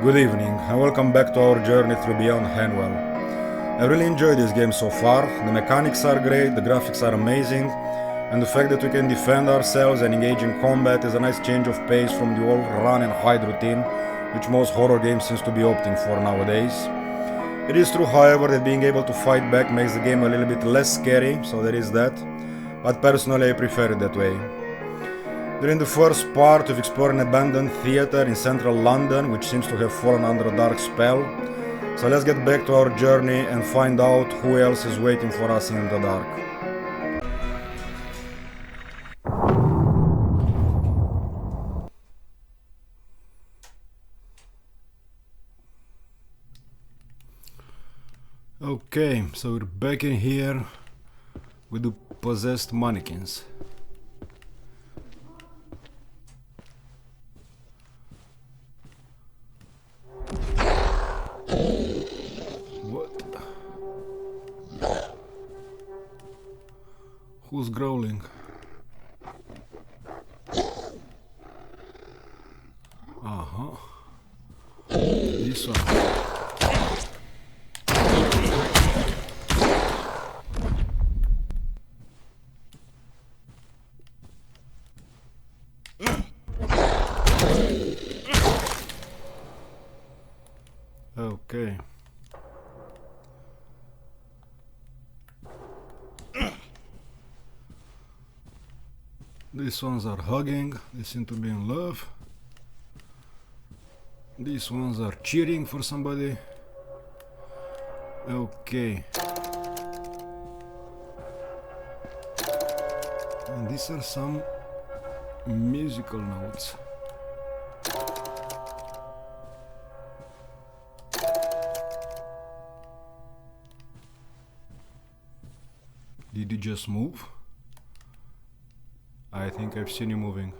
Good evening, and welcome back to our journey through Beyond Hanwell. I really enjoyed this game so far. The mechanics are great, the graphics are amazing, and the fact that we can defend ourselves and engage in combat is a nice change of pace from the old run and hide routine, which most horror games seems to be opting for nowadays. It is true, however, that being able to fight back makes the game a little bit less scary, so there is that, but personally I prefer it that way. During the first part, we've explored an abandoned theatre in central London, which seems to have fallen under a dark spell. So let's get back to our journey and find out who else is waiting for us in the dark. Okay, so we're back in here with the possessed mannequins. Who's growling? Uh-huh. This one. Okay. These ones are hugging, they seem to be in love. These ones are cheering for somebody. Okay. And these are some musical notes. Did you just move? I think I've seen you moving.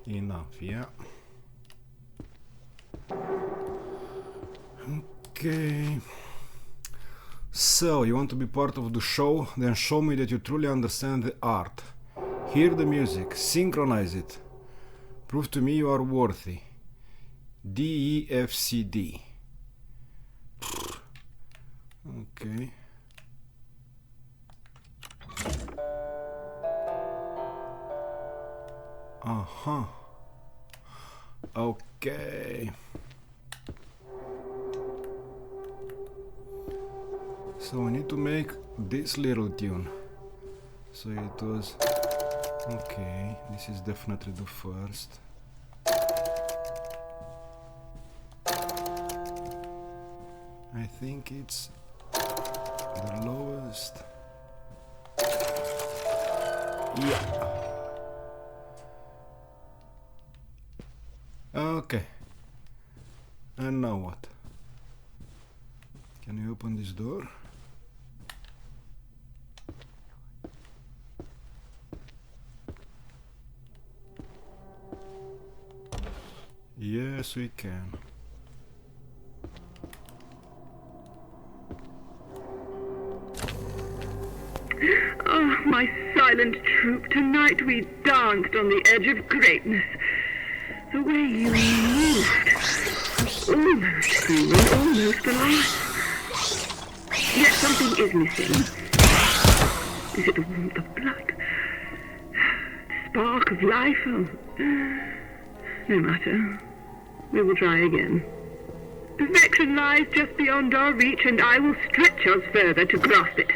Enough, yeah. Okay. So, you want to be part of the show? Then show me that you truly understand the art. Hear the music, synchronize it. Prove to me you are worthy. DEFCD. Okay. Uh-huh. Okay. So we need to make this little tune. So it was... Okay, this is definitely the first. I think it's the lowest. Yeah. Okay. And now what? Can you open this door? Yes, we can. Oh, my silent troop, tonight we danced on the edge of greatness. The way you moved, almost human, almost alive. Yet something is missing. Is it the warmth of blood? The spark of life? Oh, no matter. We will try again. Perfection lies just beyond our reach, and I will stretch us further to grasp it.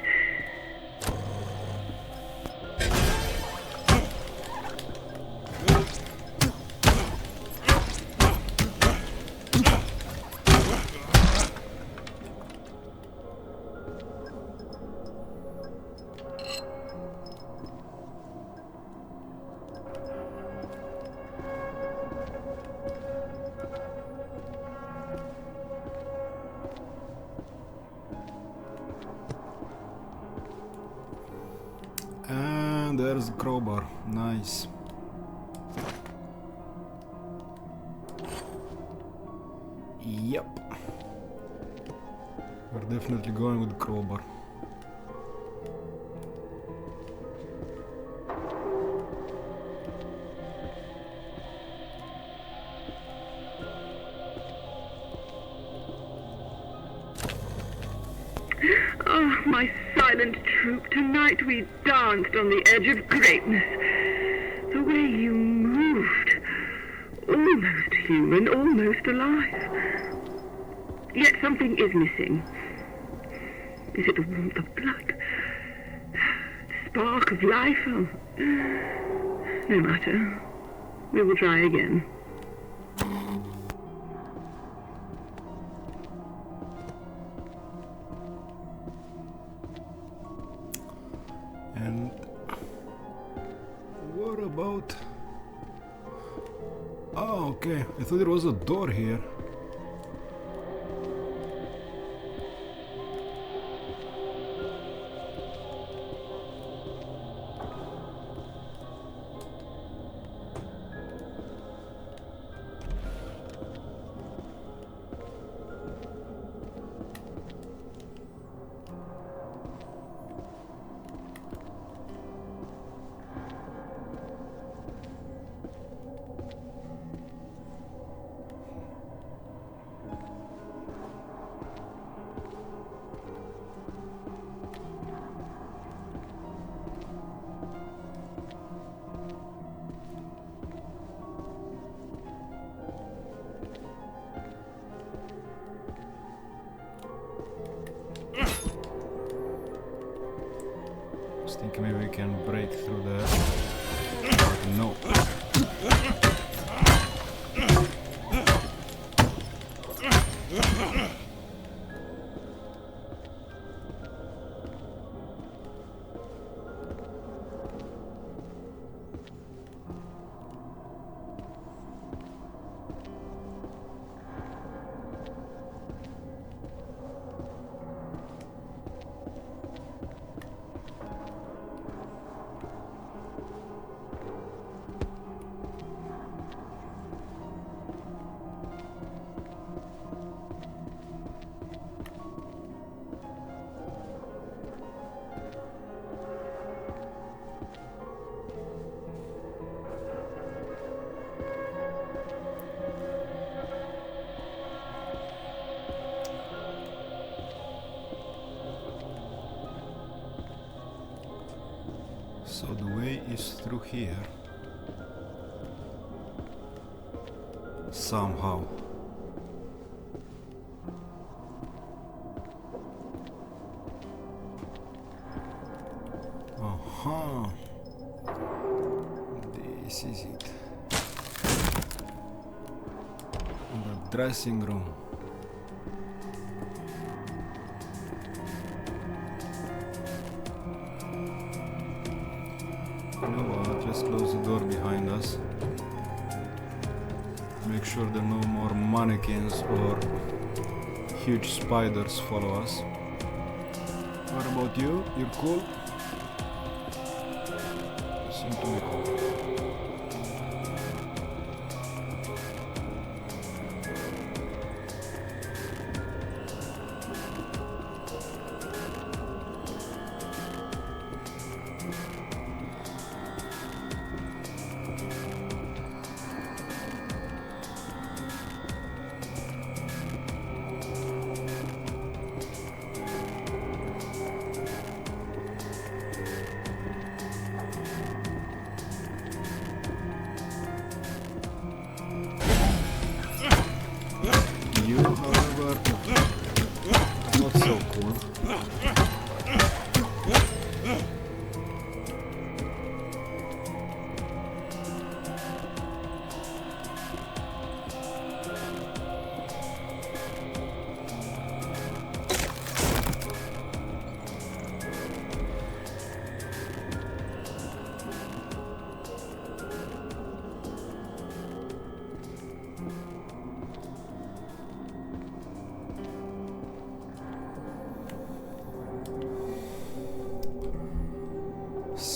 And there's the crowbar. Nice. Yep. We're definitely going with the crowbar. Oh, my silent troop, tonight we danced on the edge of greatness. The way you moved. Almost human, almost alive. Yet something is missing. Is it the warmth of blood? The spark of life? Oh. No matter. We will try again. And what about... Oh, okay. I thought there was a door here. I was thinking maybe we can break through there. But no. So the way is through here. Somehow. Aha. This is it. The dressing room. You know what, let's close the door behind us. Make sure there are no more mannequins or huge spiders follow us. What about you? You're cool? You seem to be cool. You, however, not so cool.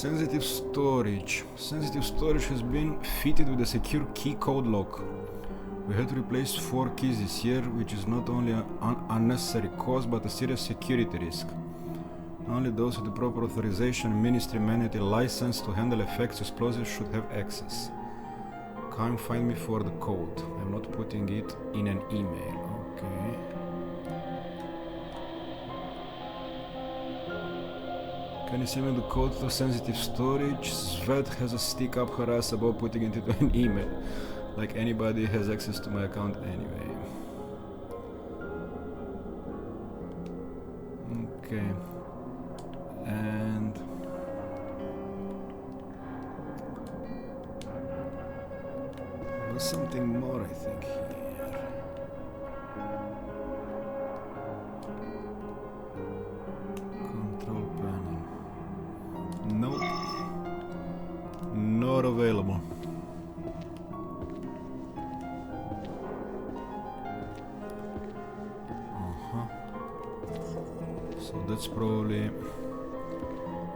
Sensitive storage. Sensitive storage has been fitted with a secure key code lock. We had to replace 4 keys this year, which is not only an unnecessary cost but a serious security risk. Only those with the proper authorization and ministry manual license to handle effects explosives should have access. Come find me for the code. I'm not putting it in an email. Okay. Can you send me the code to sensitive storage? Svet has a stick up her ass about putting it into an email. Like anybody has access to my account anyway. Okay. And there's something more, I think, here. Control panel. Nope. Not available. So that's probably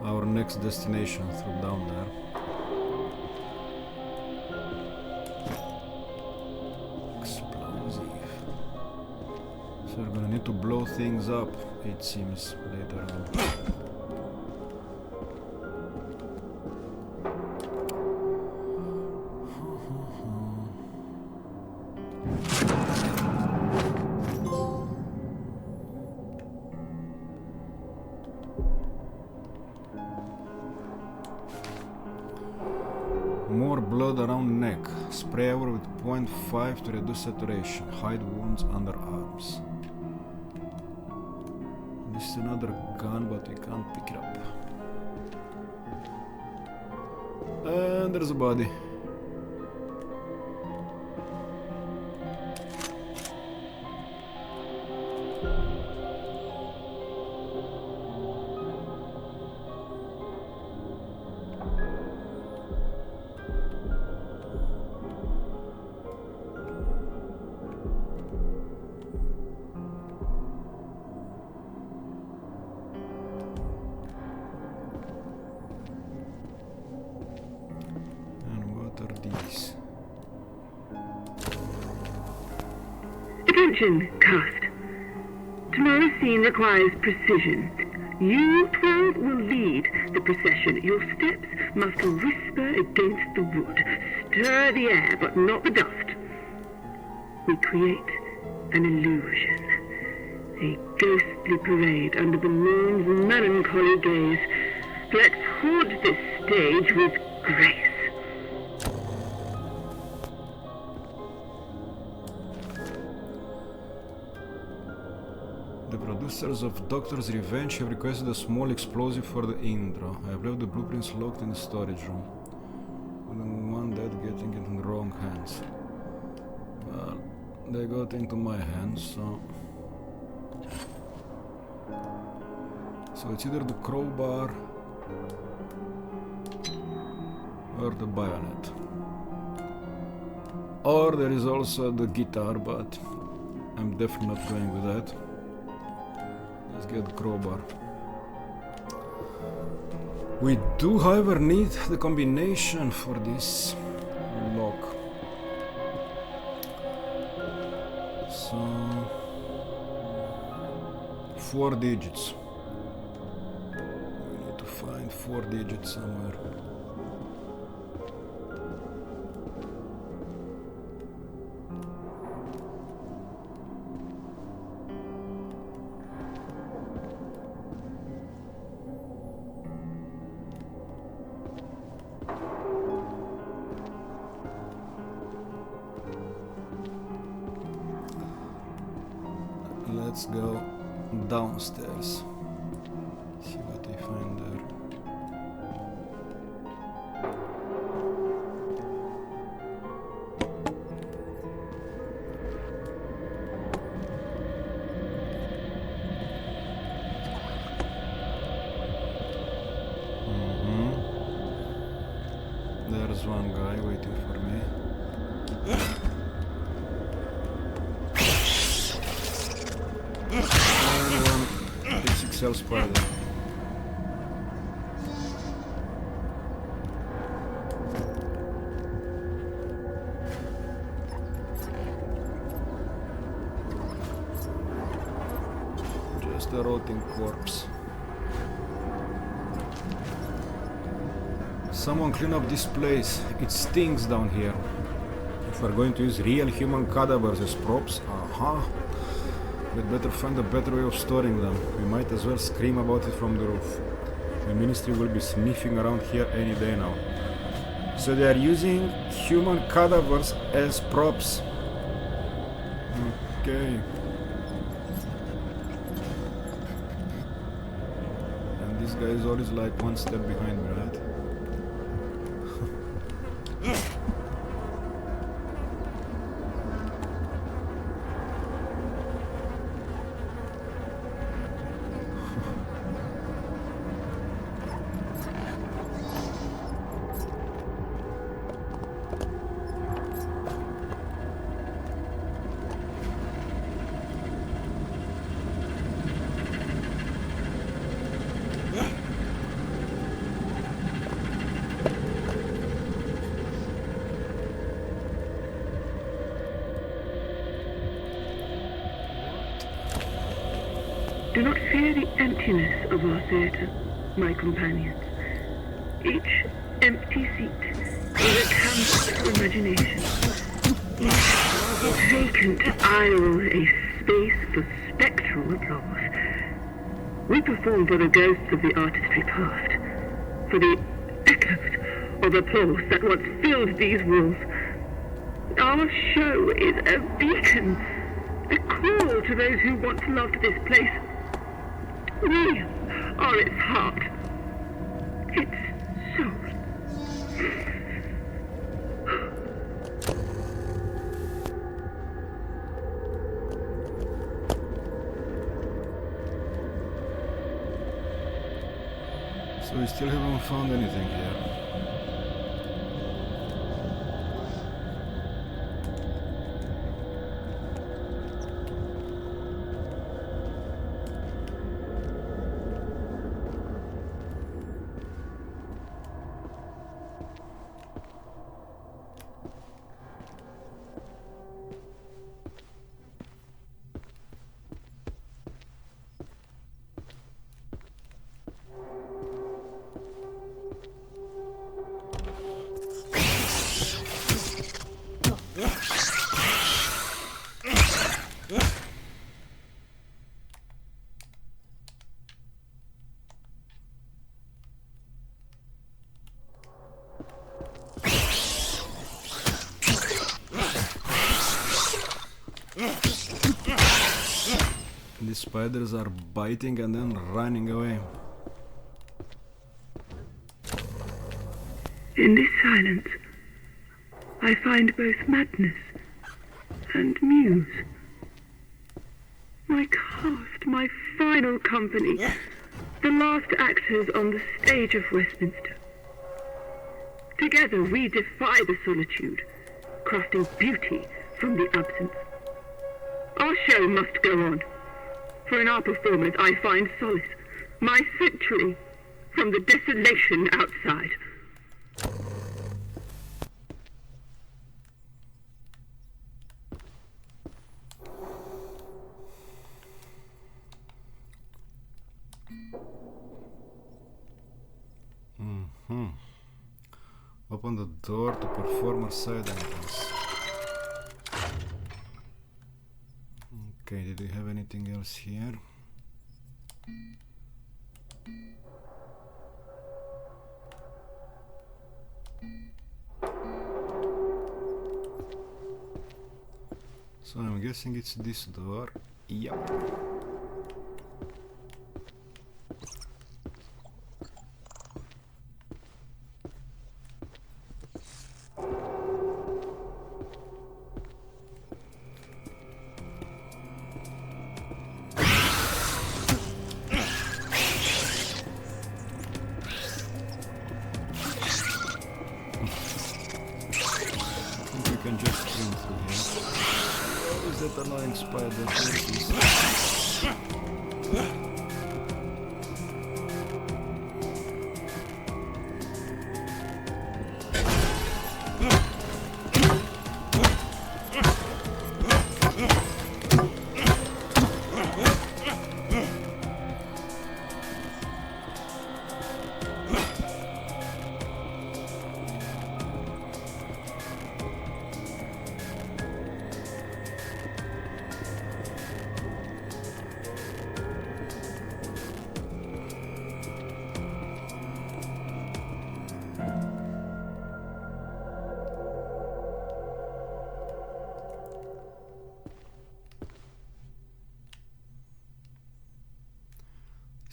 our next destination through down there. Explosive. So we're gonna need to blow things up, it seems, later on. More blood around neck. Spray over with 0.5 to reduce saturation. Hide wounds under arms. This is another gun, but we can't pick it up. And there's a body. Attention, cast. Tomorrow's scene requires precision. You 12 will lead the procession. Your steps must whisper against the wood. Stir the air, but not the dust. We create an illusion. A ghostly parade under the moon's melancholy gaze. Let's hood this stage with grace. The producers of Doctor's Revenge have requested a small explosive for the intro. I have left the blueprints locked in the storage room. I don't want that getting into the wrong hands. Well, they got into my hands, so... So it's either the crowbar or the bayonet. Or there is also the guitar, but I'm definitely not going with that. Let's get the crowbar. We do, however, need the combination for this lock. So 4 digits. We need to find 4 digits somewhere. Let's go downstairs. See what we find there. There's one guy waiting for me. XXL spider. Just a rotting corpse. Someone clean up this place. It stinks down here. If we're going to use real human cadavers as props, we'd better find a better way of storing them. We might as well scream about it from the roof. The ministry will be sniffing around here any day now. So they are using human cadavers as props. Okay. And this guy is always like one step behind me, right? Do not fear the emptiness of our theatre, my companions. Each empty seat is a canvas for imagination. Each vacant aisle a space for spectral applause. We perform for the ghosts of the artistry past, for the echoes of applause that once filled these walls. Our show is a beacon, a call to those who once loved this place. We are its heart, its soul. So we still haven't found anything here. These spiders are biting and then running away. In this silence, I find both madness and muse. My cast, my final company, the last actors on the stage of Westminster. Together we defy the solitude, crafting beauty from the absence. Our show must go on, for in our performance I find solace, my sanctuary from the desolation outside. Open the door to performer side entrance. Okay, did we have anything else here? So I'm guessing it's this door. Yep. Annoying spider.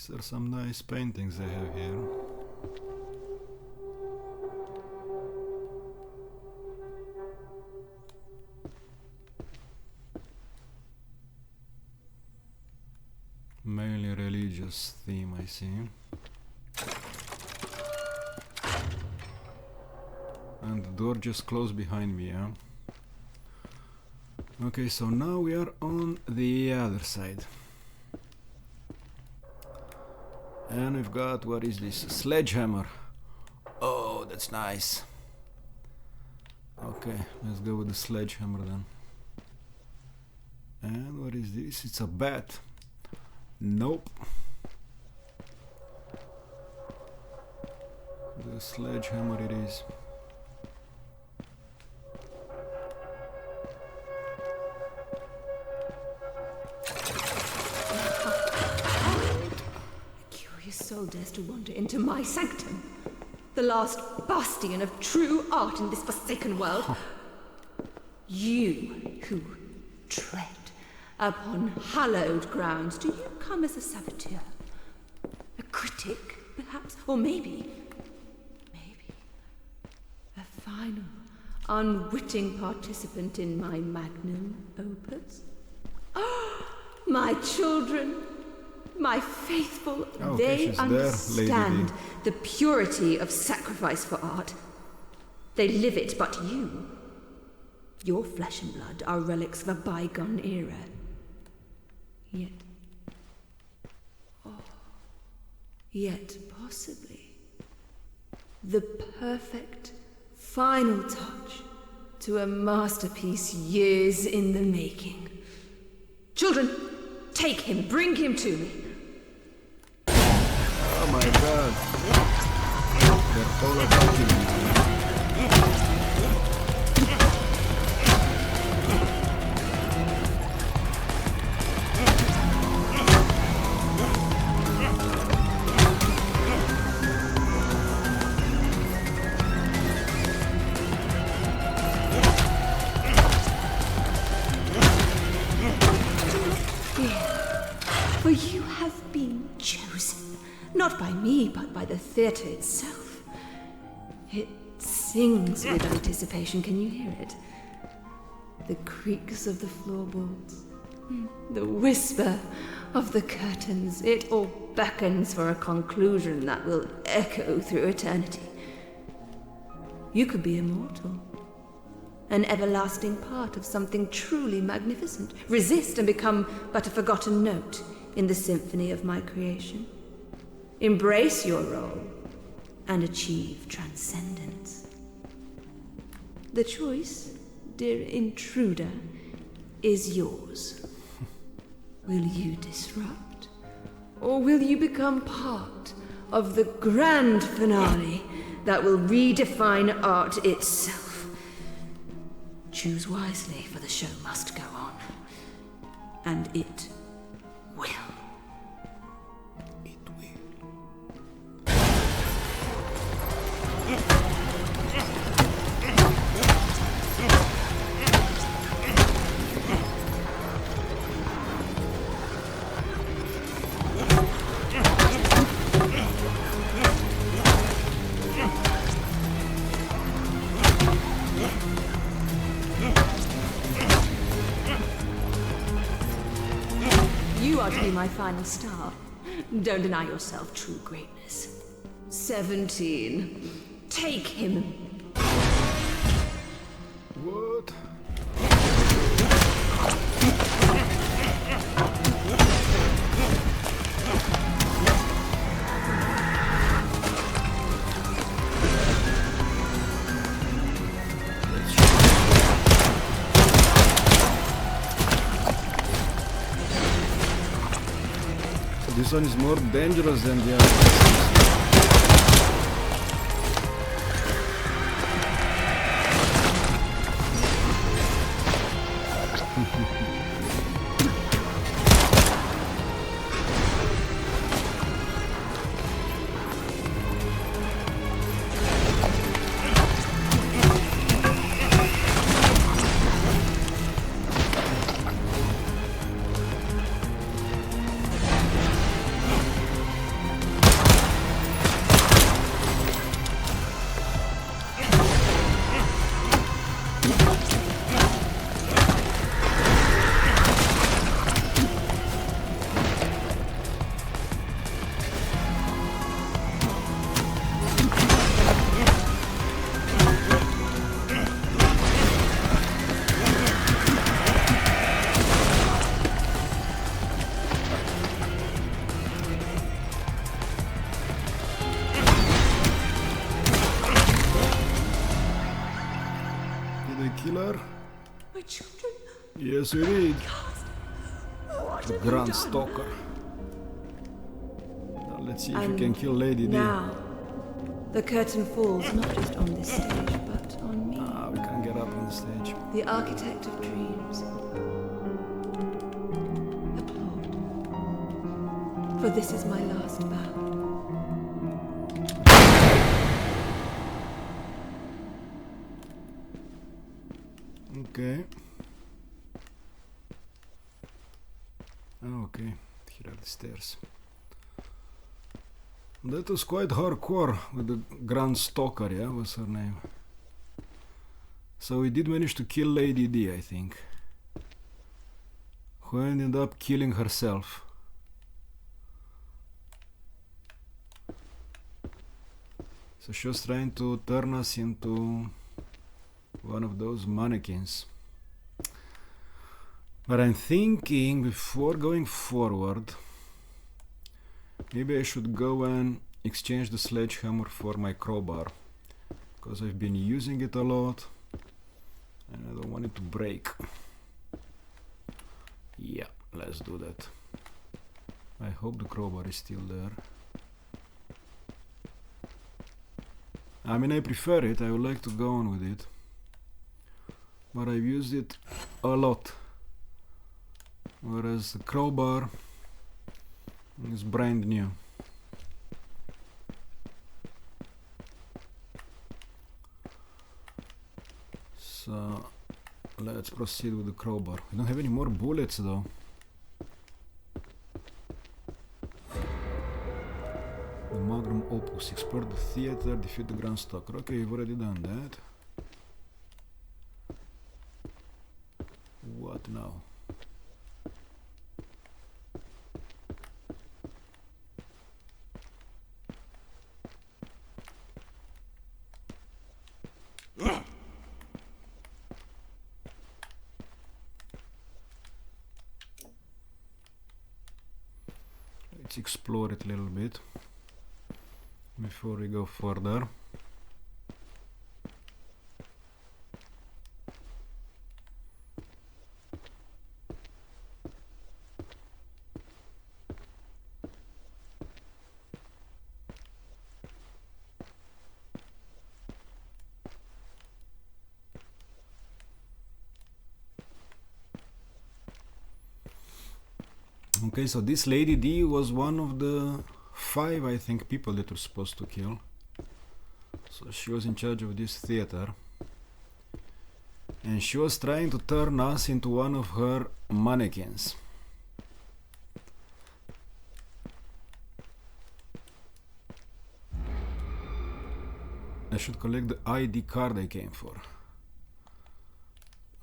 These are some nice paintings they have here. Mainly religious theme, I see. And the door just closed behind me, yeah? Okay, so now we are on the other side. And we've got, what is this? A sledgehammer. Oh, that's nice. Okay, let's go with the sledgehammer then. And what is this? It's a bat. Nope. The sledgehammer it is. Soul dares to wander into my sanctum, the last bastion of true art in this forsaken world. You who tread upon hallowed grounds, do you come as a saboteur? A critic, perhaps? Or maybe a final, unwitting participant in my magnum opus? My children, my faithful, okay, they understand the purity of sacrifice for art. They live it, but you, your flesh and blood are relics of a bygone era. Yet possibly, the perfect final touch to a masterpiece years in the making. Children, take him, bring him to me. Oh my god. They're all about me. For you have been chosen, not by me, but by the theatre itself. It sings with anticipation, can you hear it? The creaks of the floorboards, the whisper of the curtains, it all beckons for a conclusion that will echo through eternity. You could be immortal, an everlasting part of something truly magnificent. Resist and become but a forgotten note in the symphony of my creation. Embrace your role and achieve transcendence. The choice, dear intruder, is yours. Will you disrupt, or will you become part of the grand finale that will redefine art itself? Choose wisely, for the show must go on. And it will. It will. You are to be my final star. Don't deny yourself true greatness. 17. Take him. What? This one is more dangerous than the other. her? My children. Yes, we did. What The have Grand you done? Stalker. Now let's see if you And can kill Lady D. now, the curtain falls not just on this stage, but on me. Ah, we can't get up on the stage. The architect of dreams. Applaud. For this is my last bow. Okay. Okay, here are the stairs. That was quite hardcore with the Grand Stalker, yeah, was her name. So we did manage to kill Lady D, I think. Who ended up killing herself. So she was trying to turn us into one of those mannequins. But I'm thinking, before going forward, maybe I should go and exchange the sledgehammer for my crowbar, because I've been using it a lot and I don't want it to break. Yeah, let's do that. I hope the crowbar is still there. I mean, I prefer it, I would like to go on with it, but I've used it a lot, whereas the crowbar is brand new. So let's proceed with the crowbar. We don't have any more bullets though. The Magnum Opus. Explore the theater, defeat the Grand Stalker. Okay, we've already done that. What now? Let's explore it a little bit before we go further. Okay, so this Lady D was one of the 5, I think, people that were supposed to kill. So she was in charge of this theater. And she was trying to turn us into one of her mannequins. I should collect the ID card I came for.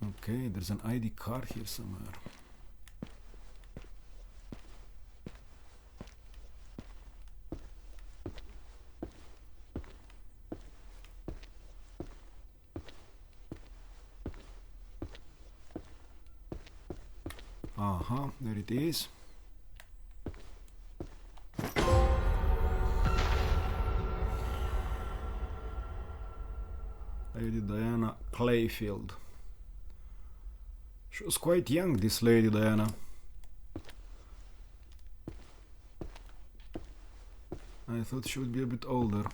Okay, there's an ID card here somewhere. There it is. Lady Diana Clayfield. She was quite young, this Lady Diana. I thought she would be a bit older.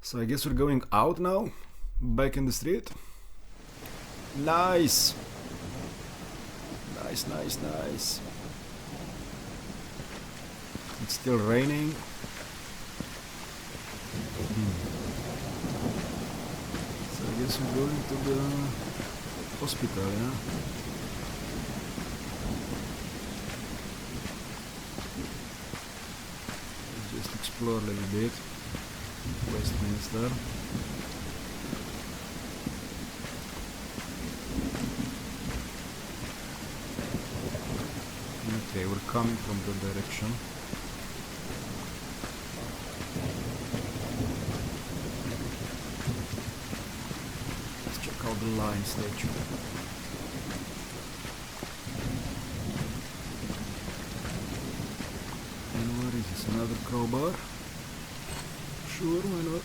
So I guess we're going out now, back in the street. Nice! Nice, nice, nice. It's still raining. So I guess we're going to the hospital, yeah? Let's just explore a little bit. Westminster. Okay, we're coming from that direction. Let's check out the lion statue. And what is this? Another crowbar? Sure, why not?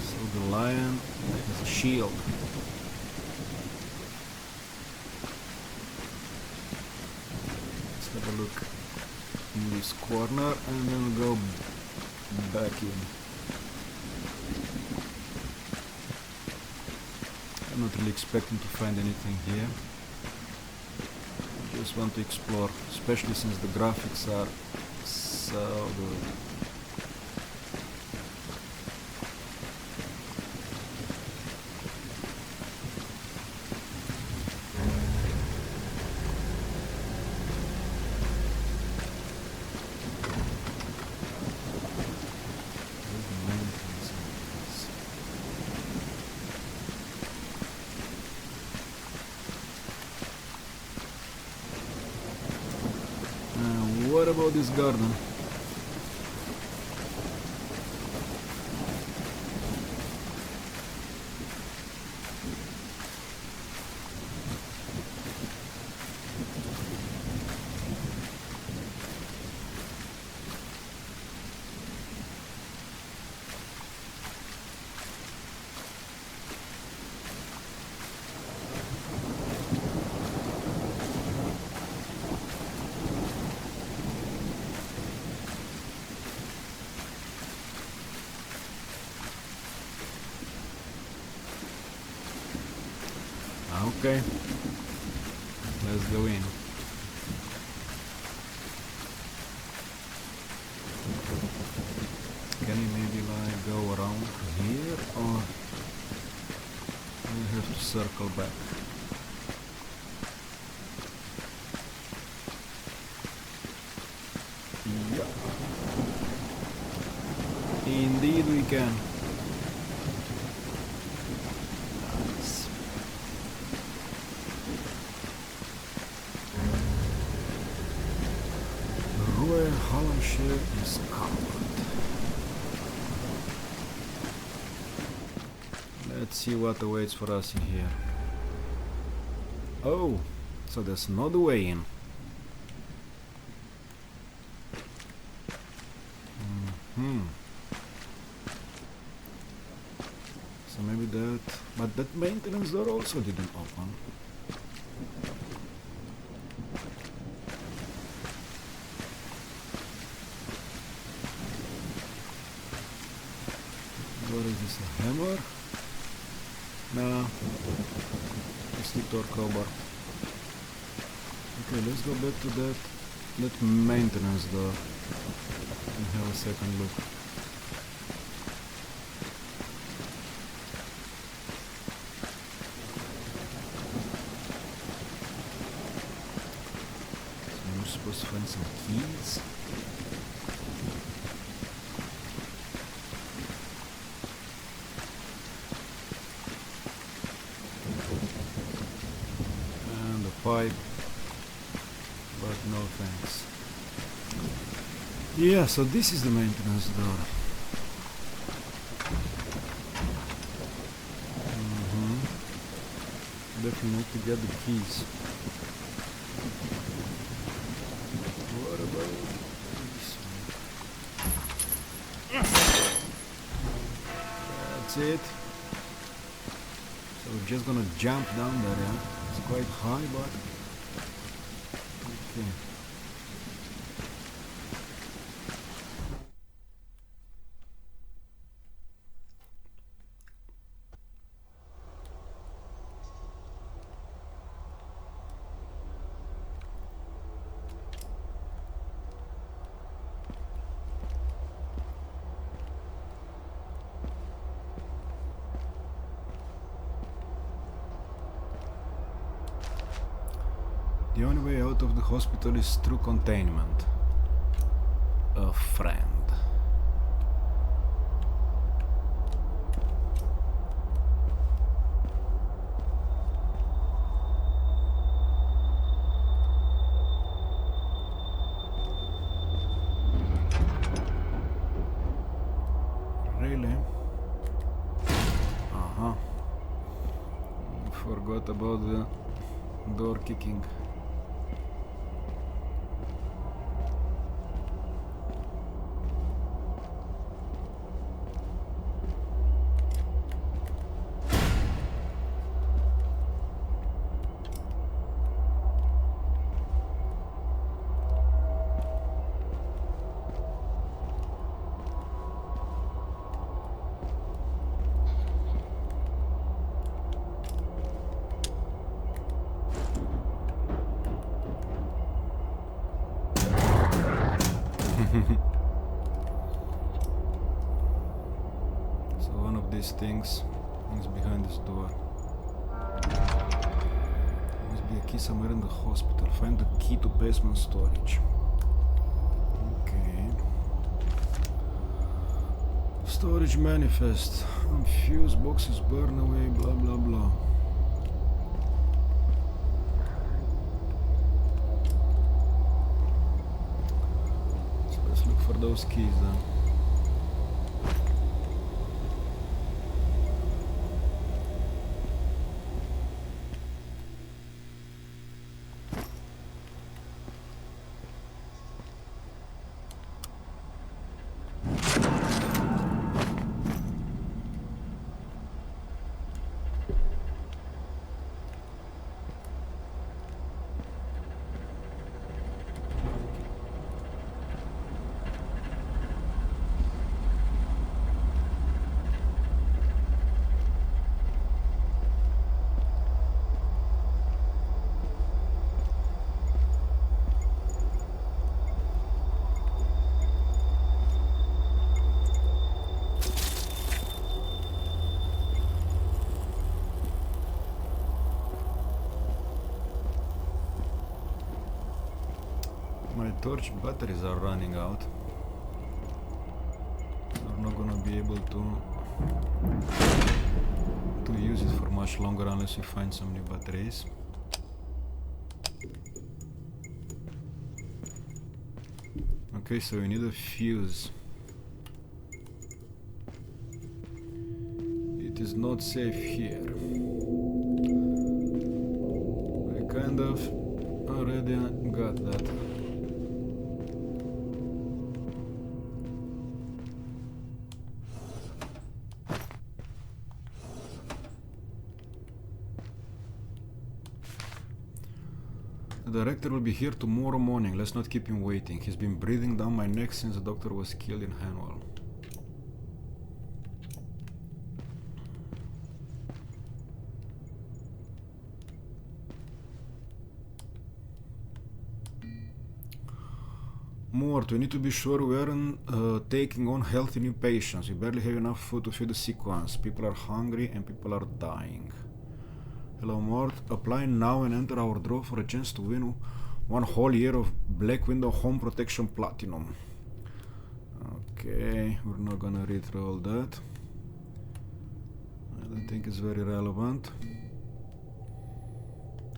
So the lion has a shield. Let's have a look in this corner and then we'll go back in. I'm not really expecting to find anything here. Just want to explore, especially since the graphics are so good. What about this garden? Okay, let's go in. Can you maybe like go around here, or we have to circle back? Yeah. Indeed we can. Hallamshire is covered. Let's see what awaits for us in here. Oh, so there's another way in. So maybe that, but that maintenance door also didn't open. What is this, a hammer? Nah, let's stick to our crowbar. Okay, let's go back to that maintenance door and have a second look. So we're supposed to find some keys. Pipe, but no thanks. Yeah, so this is the maintenance door. Definitely need to get the keys. What about this one? That's it. So we're just gonna jump down there, yeah? It's quite high, but okay. The only way out of the hospital is through containment. A friend. really. Aha. Forgot about the door kicking. So one of these things is behind this door. There must be a key somewhere in the hospital. Find the key to basement storage. Okay. Storage manifest. Fuse boxes burn away, blah blah blah. So let's look for those keys then. My torch batteries are running out. I'm not gonna be able to use it for much longer unless we find some new batteries. Okay, so we need a fuse. It is not safe here. I kind of already got that. The director will be here tomorrow morning. Let's not keep him waiting. He's been breathing down my neck since the doctor was killed in Hanwell. Mort, we need to be sure we aren't taking on healthy new patients. We barely have enough food to feed the sick ones. People are hungry and people are dying. Hello Mort, apply now and enter our draw for a chance to win 1 whole year of Black Window Home Protection Platinum. Okay, we're not gonna read through all that. I don't think it's very relevant.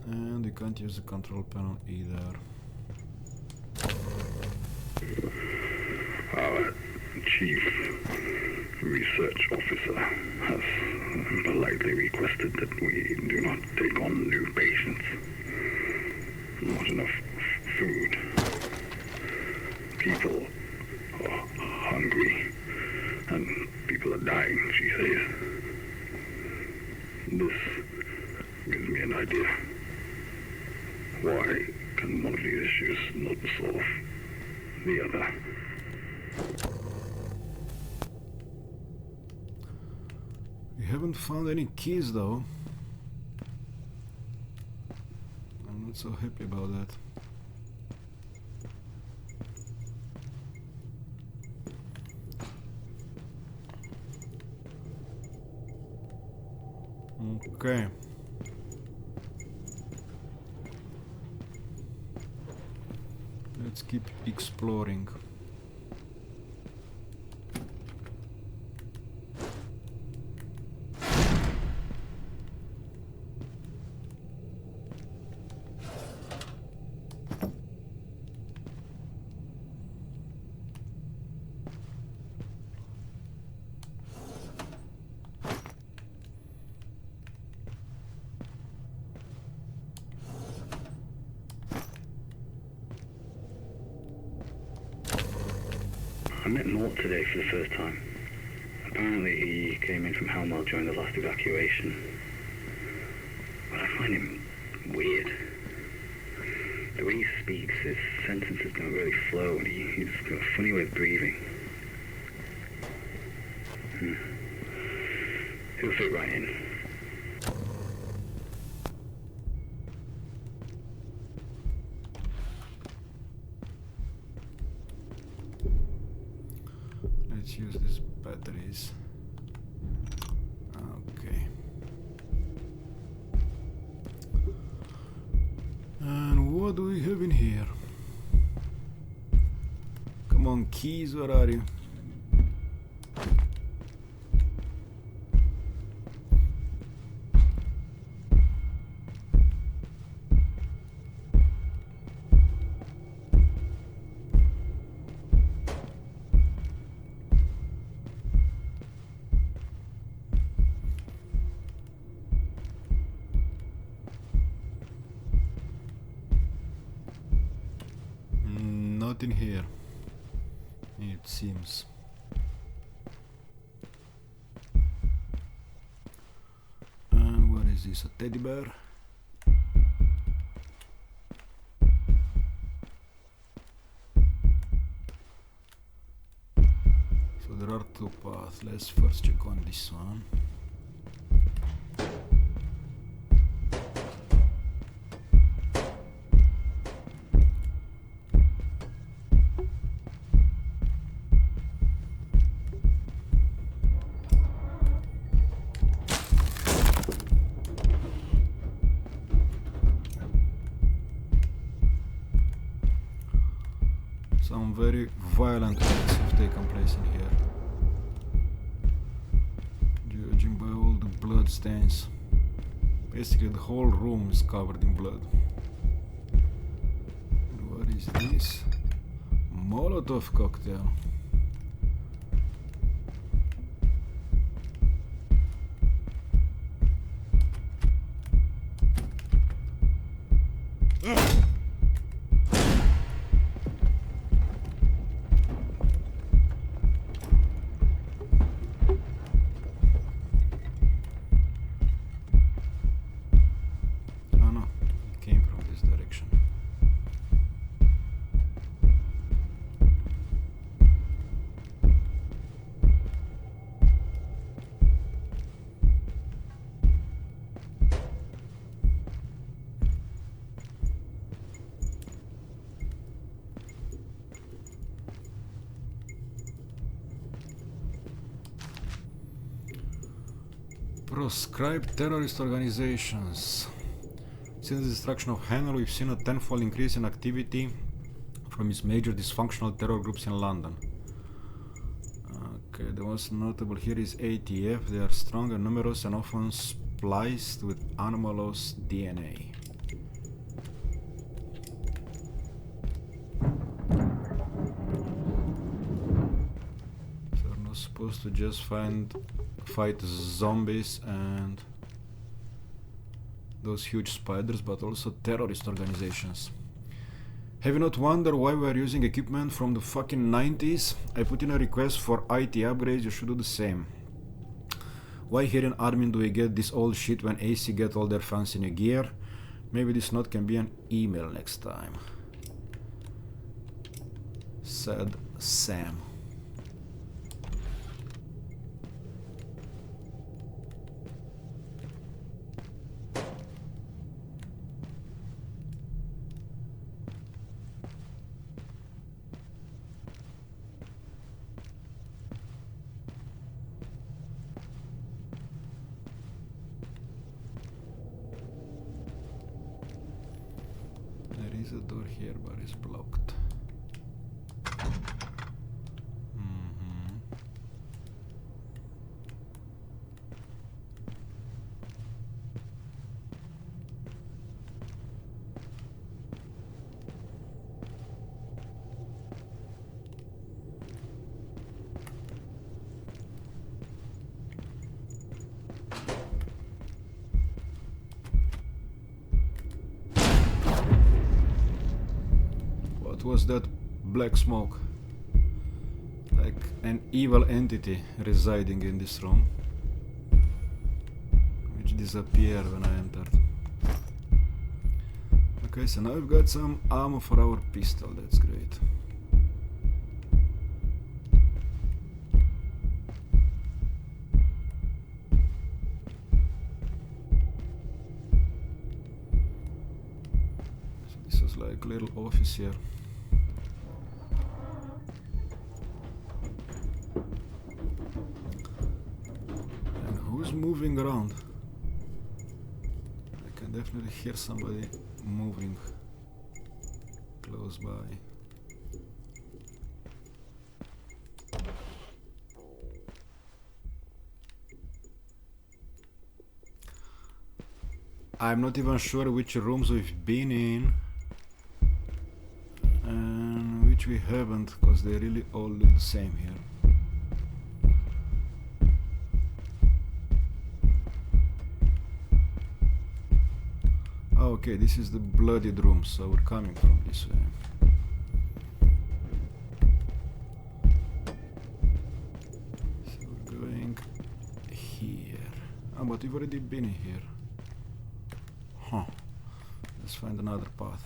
And we can't use the control panel either. Our chief research officer has politely requested that we do not take on new patients. Not enough food. People are hungry and people are dying, she says. This gives me an idea. Why can one of these issues not solve the other? We haven't found any keys though. I'm not so happy about that. Okay. Let's keep exploring. met Mort today for the first time. Apparently he came in from Hallamshire during the last evacuation. But I find him weird. The way he speaks, his sentences don't really flow, and he's got a funny way of breathing. He'll fit right in. Let's use these batteries. Okay. And what do we have in here? Come on, keys, where are you? In here, it seems. And what is this? A teddy bear? So there are two paths. Let's first check on this one. Some very violent acts have taken place in here, judging by all the blood stains. Basically the whole room is covered in blood. And what is this? Molotov cocktail. Proscribed terrorist organizations. Since the destruction of Hanwell, we've seen a tenfold increase in activity from its major dysfunctional terror groups in London. Okay, the most notable here is ATF. They are strong and numerous and often spliced with anomalous DNA. So we're not supposed to just fight zombies and those huge spiders, but also terrorist organizations. Have you not wondered why we are using equipment from the fucking 90s? I put in a request for IT upgrades, you should do the same. Why here in admin do we get this old shit when AC get all their fancy new gear? Maybe this note can be an email next time. Said Sam. There is a door here, but it's blocked. What was that black smoke? Like an evil entity residing in this room, which disappeared when I entered. Okay, so now we've got some ammo for our pistol, that's great. So this is like a little office here. And who's moving around? I can definitely hear somebody moving close by. I'm not even sure which rooms we've been in and which we haven't, because they really all look the same here. Okay, this is the bloodied room, so we're coming from this way. So we're going here. Oh, but we've already been here. Huh. Let's find another path.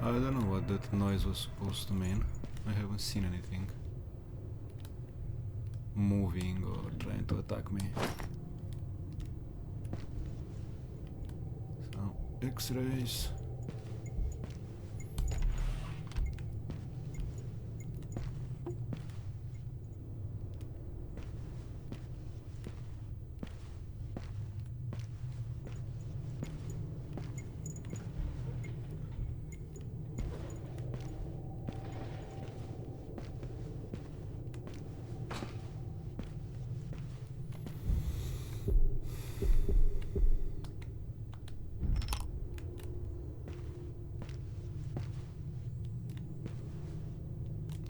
I don't know what that noise was supposed to mean. I haven't seen anything moving or trying to attack me. So, X-rays.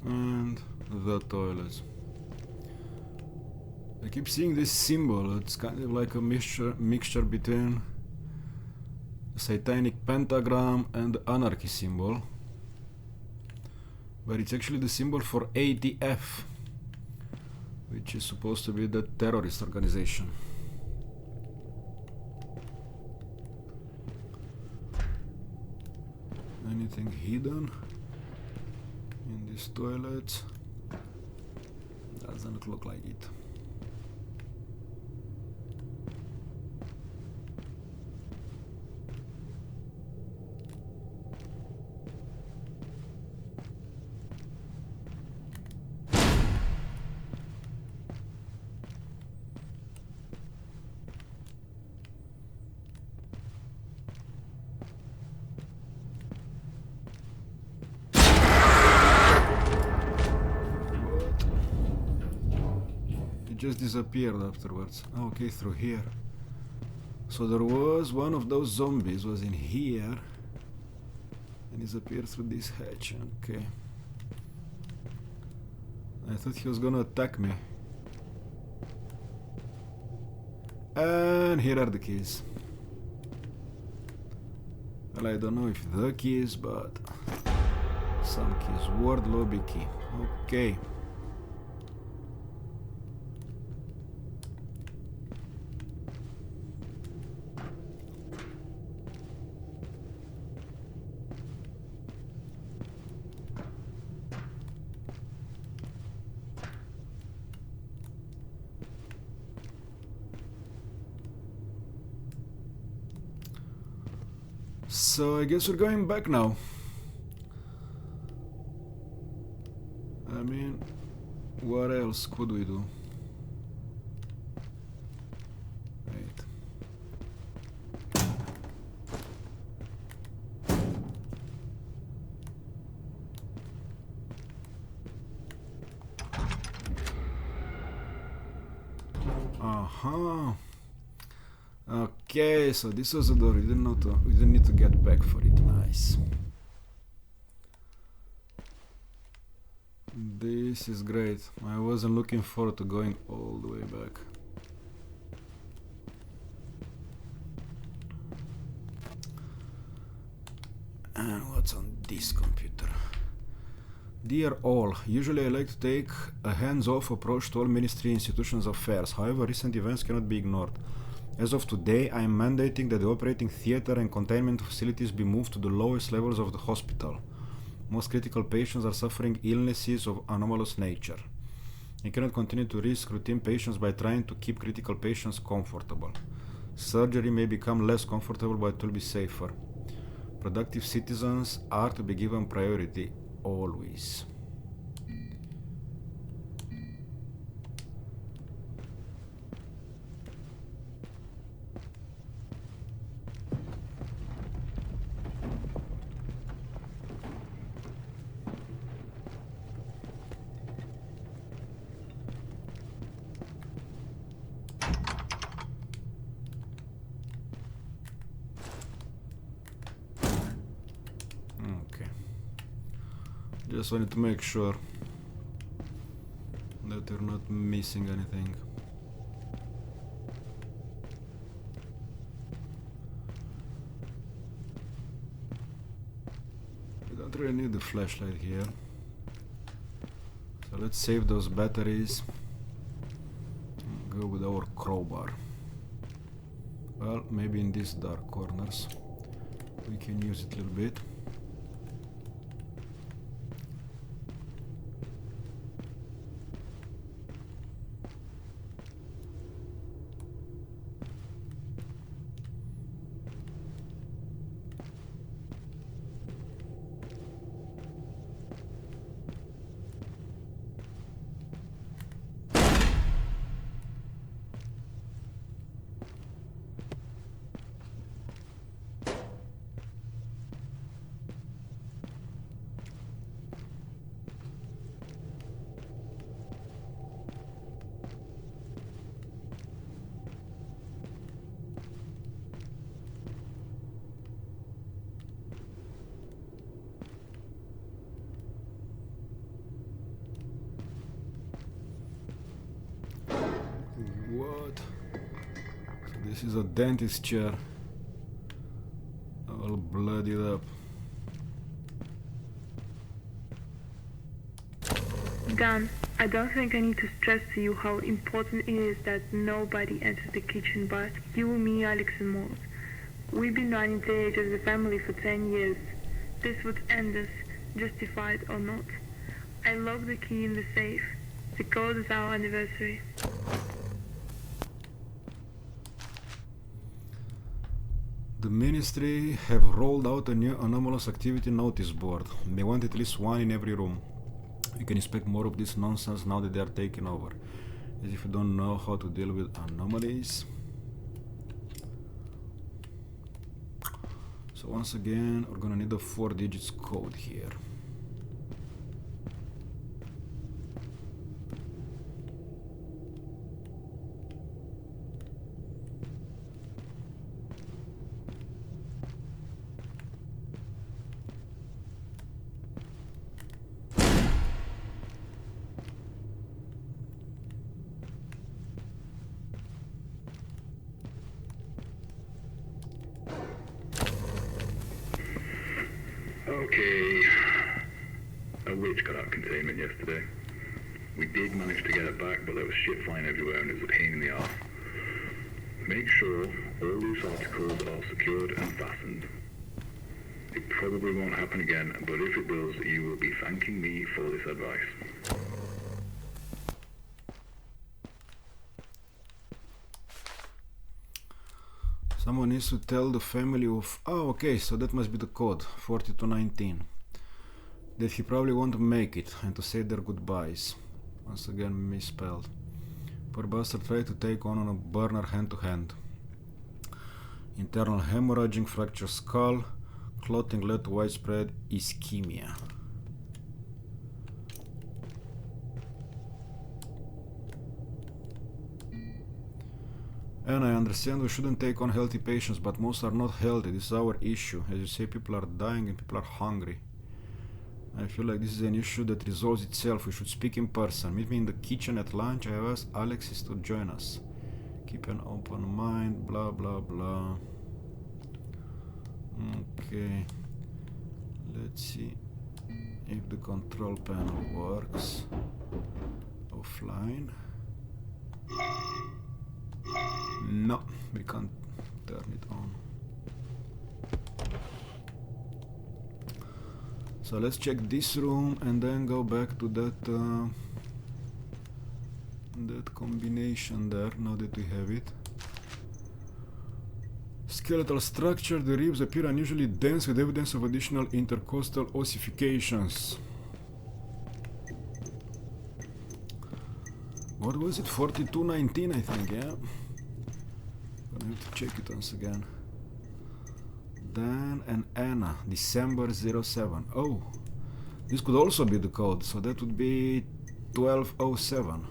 And the toilets. I keep seeing this symbol. It's kind of like a mixture between the satanic pentagram and the anarchy symbol, but it's actually the symbol for ATF, which is supposed to be the terrorist organization. Anything hidden in this toilet? Doesn't look like it. Just disappeared afterwards. Okay, through here. So there was one of those zombies was in here and disappeared through this hatch. Okay. I thought he was gonna attack me. And here are the keys. Well, I don't know if the keys, but some keys. Ward lobby key. Okay. So I guess we're going back now. I mean, what else could we do? Wait. Aha. Okay, so this was the door. We didn't need to get back for it. Nice. This is great. I wasn't looking forward to going all the way back. And what's on this computer? Dear all, usually I like to take a hands-off approach to all ministry institutions affairs. However, recent events cannot be ignored. As of today, I am mandating that the operating theater and containment facilities be moved to the lowest levels of the hospital. Most critical patients are suffering illnesses of anomalous nature. I cannot continue to risk routine patients by trying to keep critical patients comfortable. Surgery may become less comfortable, but it will be safer. Productive citizens are to be given priority, always. Just wanted to make sure that you're not missing anything. We don't really need the flashlight here. So let's save those batteries and go with our crowbar. Well, maybe in these dark corners we can use it a little bit. What? So this is a dentist chair, all bloodied up. Dan, I don't think I need to stress to you how important it is that nobody enters the kitchen but you, me, Alex and Maud. We've been running the age as a family for 10 years. This would end us, justified or not. I locked the key in the safe. The code is our anniversary. The ministry have rolled out a new anomalous activity notice board. They want at least one in every room. You can expect more of this nonsense now that they are taking over. As if you don't know how to deal with anomalies. So once again, we're gonna need a 4 digits code here. Okay. A witch got out of containment yesterday. We did manage to get it back, but there was shit flying everywhere and it was a pain in the arse. Make sure all loose articles are secured and fastened. It probably won't happen again, but if it does, you will be thanking me for this advice. Someone needs to tell the family of... Oh, okay, so that must be the code, 4219. That he probably won't make it, and to say their goodbyes. Once again misspelled. Poor bastard tried to take on a burner hand-to-hand. Internal hemorrhaging, fractured skull, clotting led to widespread ischemia. And I understand we shouldn't take on healthy patients, but most are not healthy. This is our issue. As you say, people are dying and people are hungry. I feel like this is an issue that resolves itself. We should speak in person. Meet me in the kitchen at lunch. I have asked Alexis to join us. Keep an open mind, blah blah blah. Okay. Let's see if the control panel works. Offline. No, we can't turn it on. So let's check this room and then go back to that that combination there, now that we have it. Skeletal structure, the ribs appear unusually dense with evidence of additional intercostal ossifications. What was it? 4219, I think, yeah? Gonna have to check it once again. Dan and Anna, December 07. Oh, this could also be the code, so that would be 1207.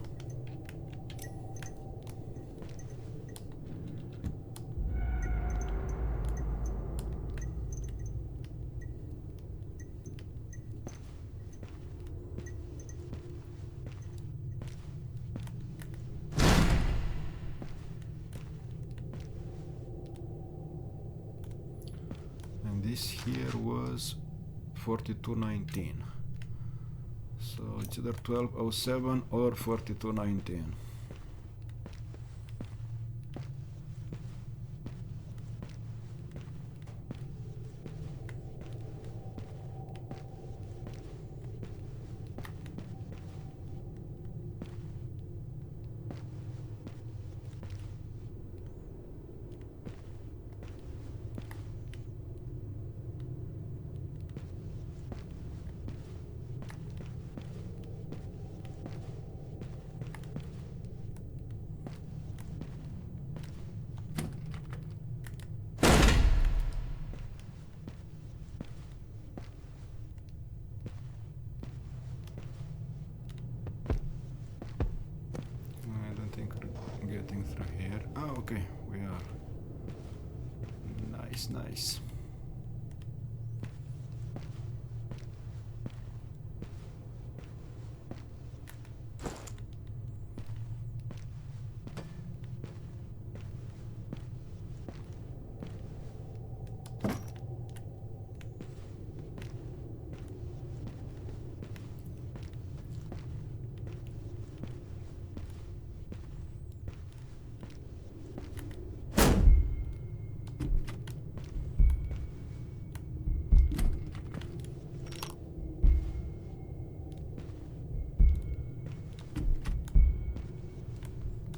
This here was 4219, so it's either 1207 or 4219. Getting through here. Oh, okay, we are. Nice, nice.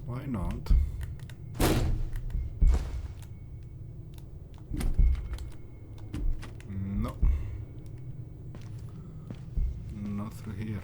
Why not? No. Not through here.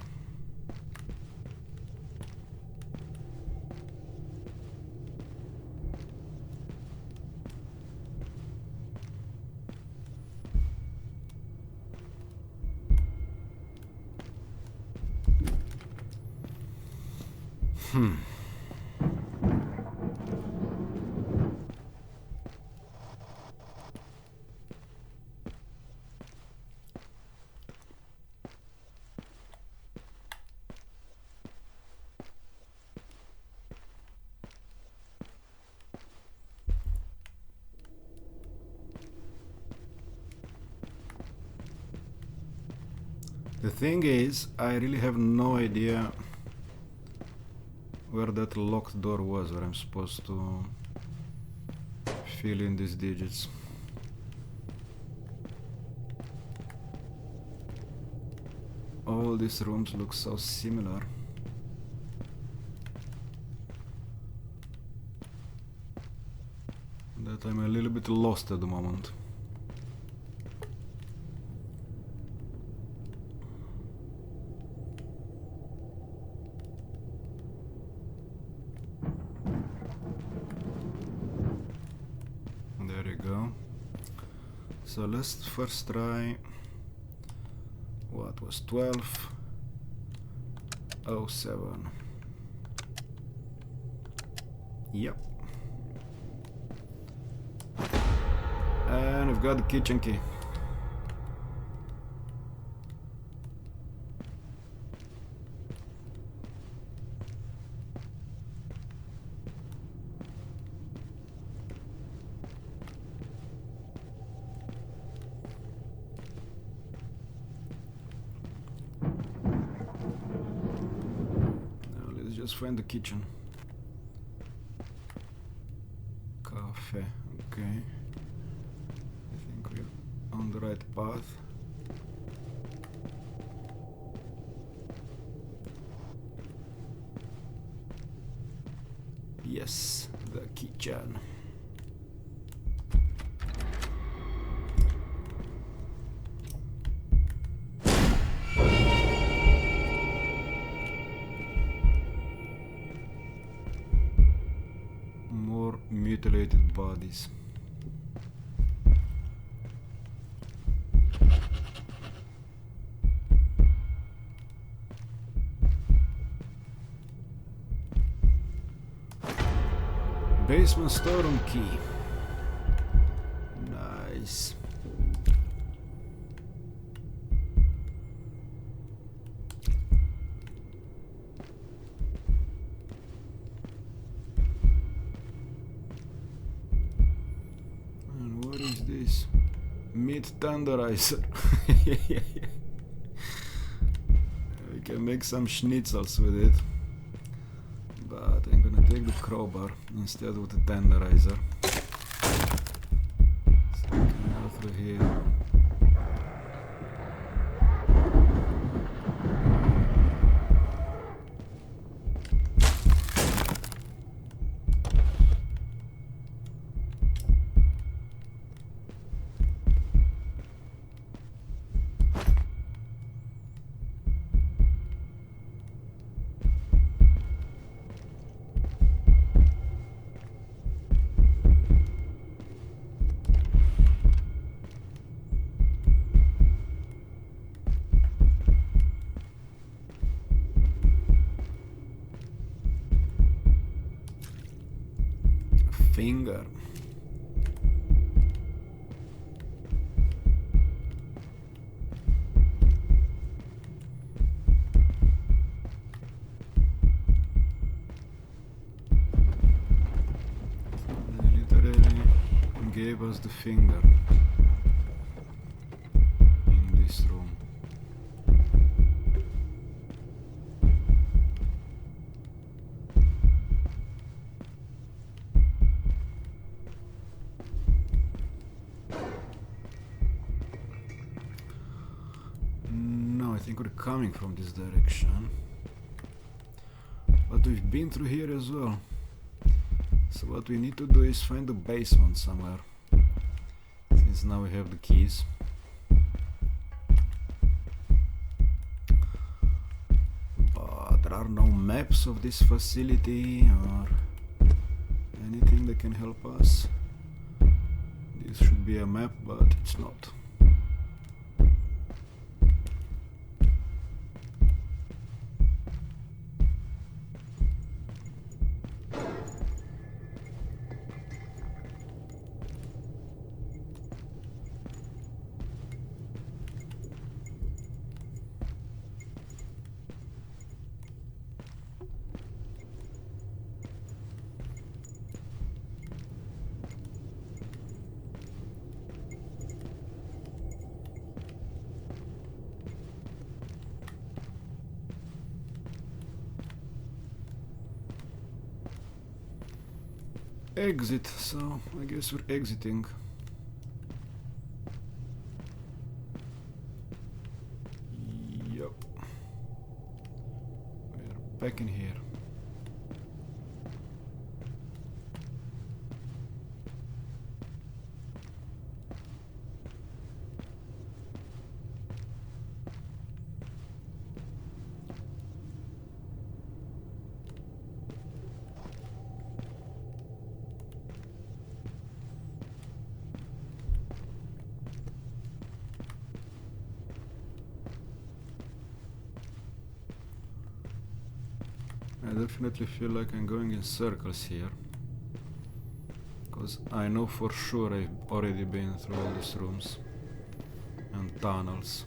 The thing is, I really have no idea where that locked door was, where I'm supposed to fill in these digits. All these rooms look so similar. That I'm a little bit lost at the moment. So let's first try what was 1207. Yep. And we've got the kitchen key. Just find the kitchen. Cafe, okay. I think we're on the right path. Yes, the kitchen. Mutilated bodies. Basement storeroom key. Nice. Meat tenderizer. We can make some schnitzels with it, but I'm gonna take the crowbar instead of the tenderizer. So we can go through here. Finger. They literally gave us the finger in this room. I think we're coming from this direction, but we've been through here as well, so what we need to do is find the basement somewhere, since now we have the keys. But there are no maps of this facility or anything that can help us. This should be a map, but it's not. Exit, so I guess we're exiting. Yup. We're back in here. I definitely feel like I'm going in circles here, because because I know for sure I've already been through all these rooms and tunnels.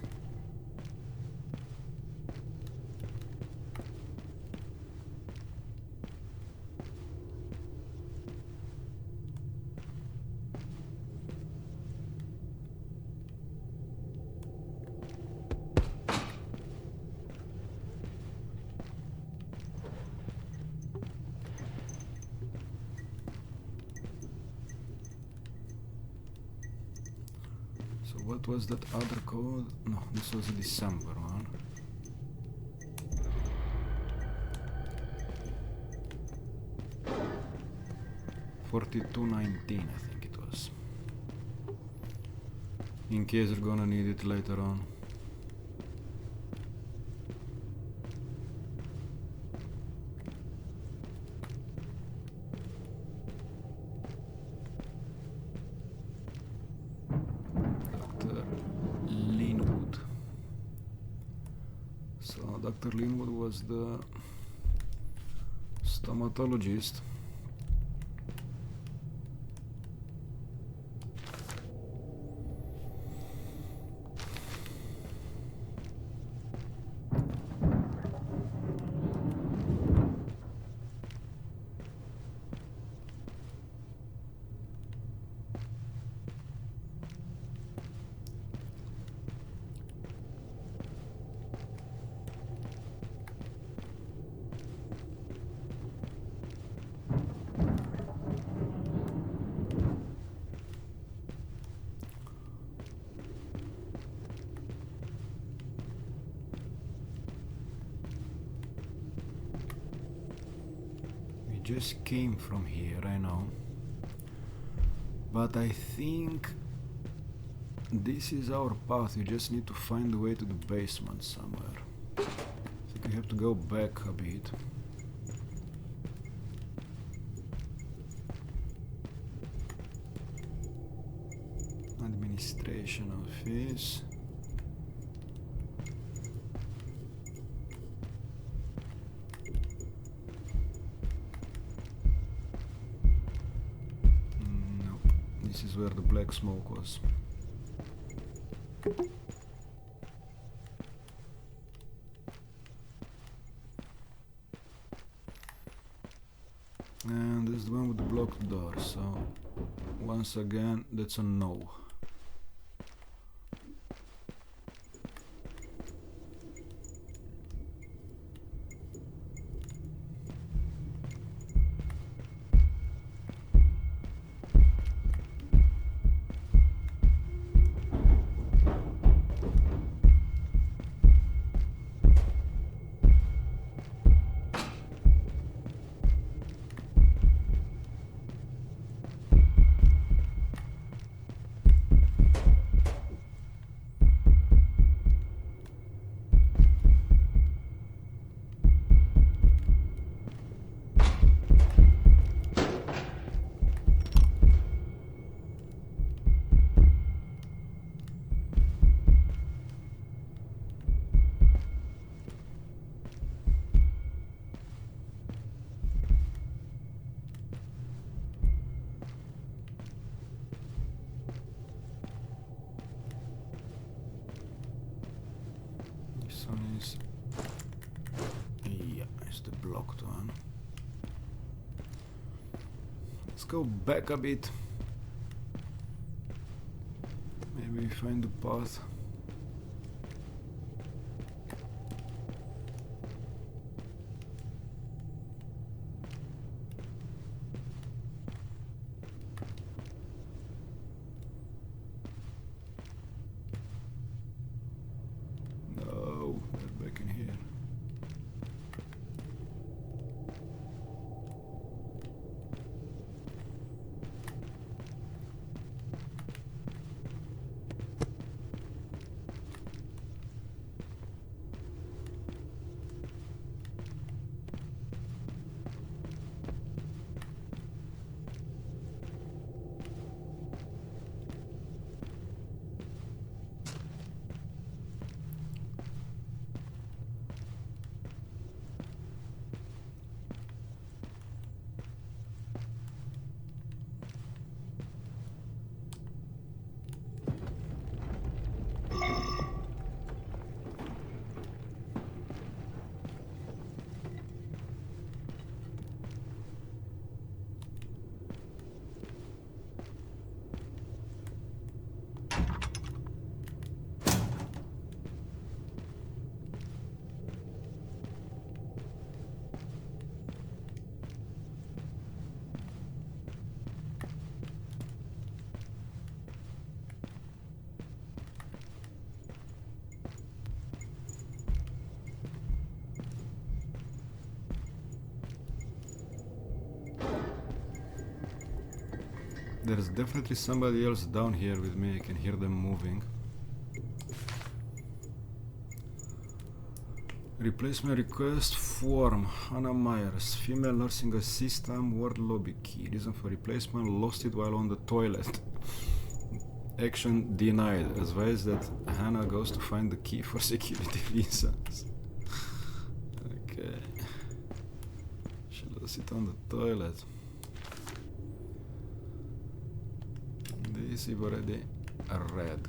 What was that other code? No, this was a December one. $42.19, I think it was. In case you're gonna need it later on. Dr. Linwood was the stomatologist. Just came from here, I know, but I think this is our path. You just need to find the way to the basement somewhere. I think we have to go back a bit. Administration office. This is where the black smoke was. And this is the one with the blocked door, so once again that's a no. This one is... yeah, it's the blocked one. Let's go back a bit. Maybe we find the path. No, they're back in here. There's definitely somebody else down here with me. I can hear them moving. Replacement request form. Hannah Myers, female nursing assistant, ward lobby key. Reason for replacement, lost it while on the toilet. Action denied. Advise that Hannah goes to find the key for security reasons. Okay. She lost it on the toilet. This is already red.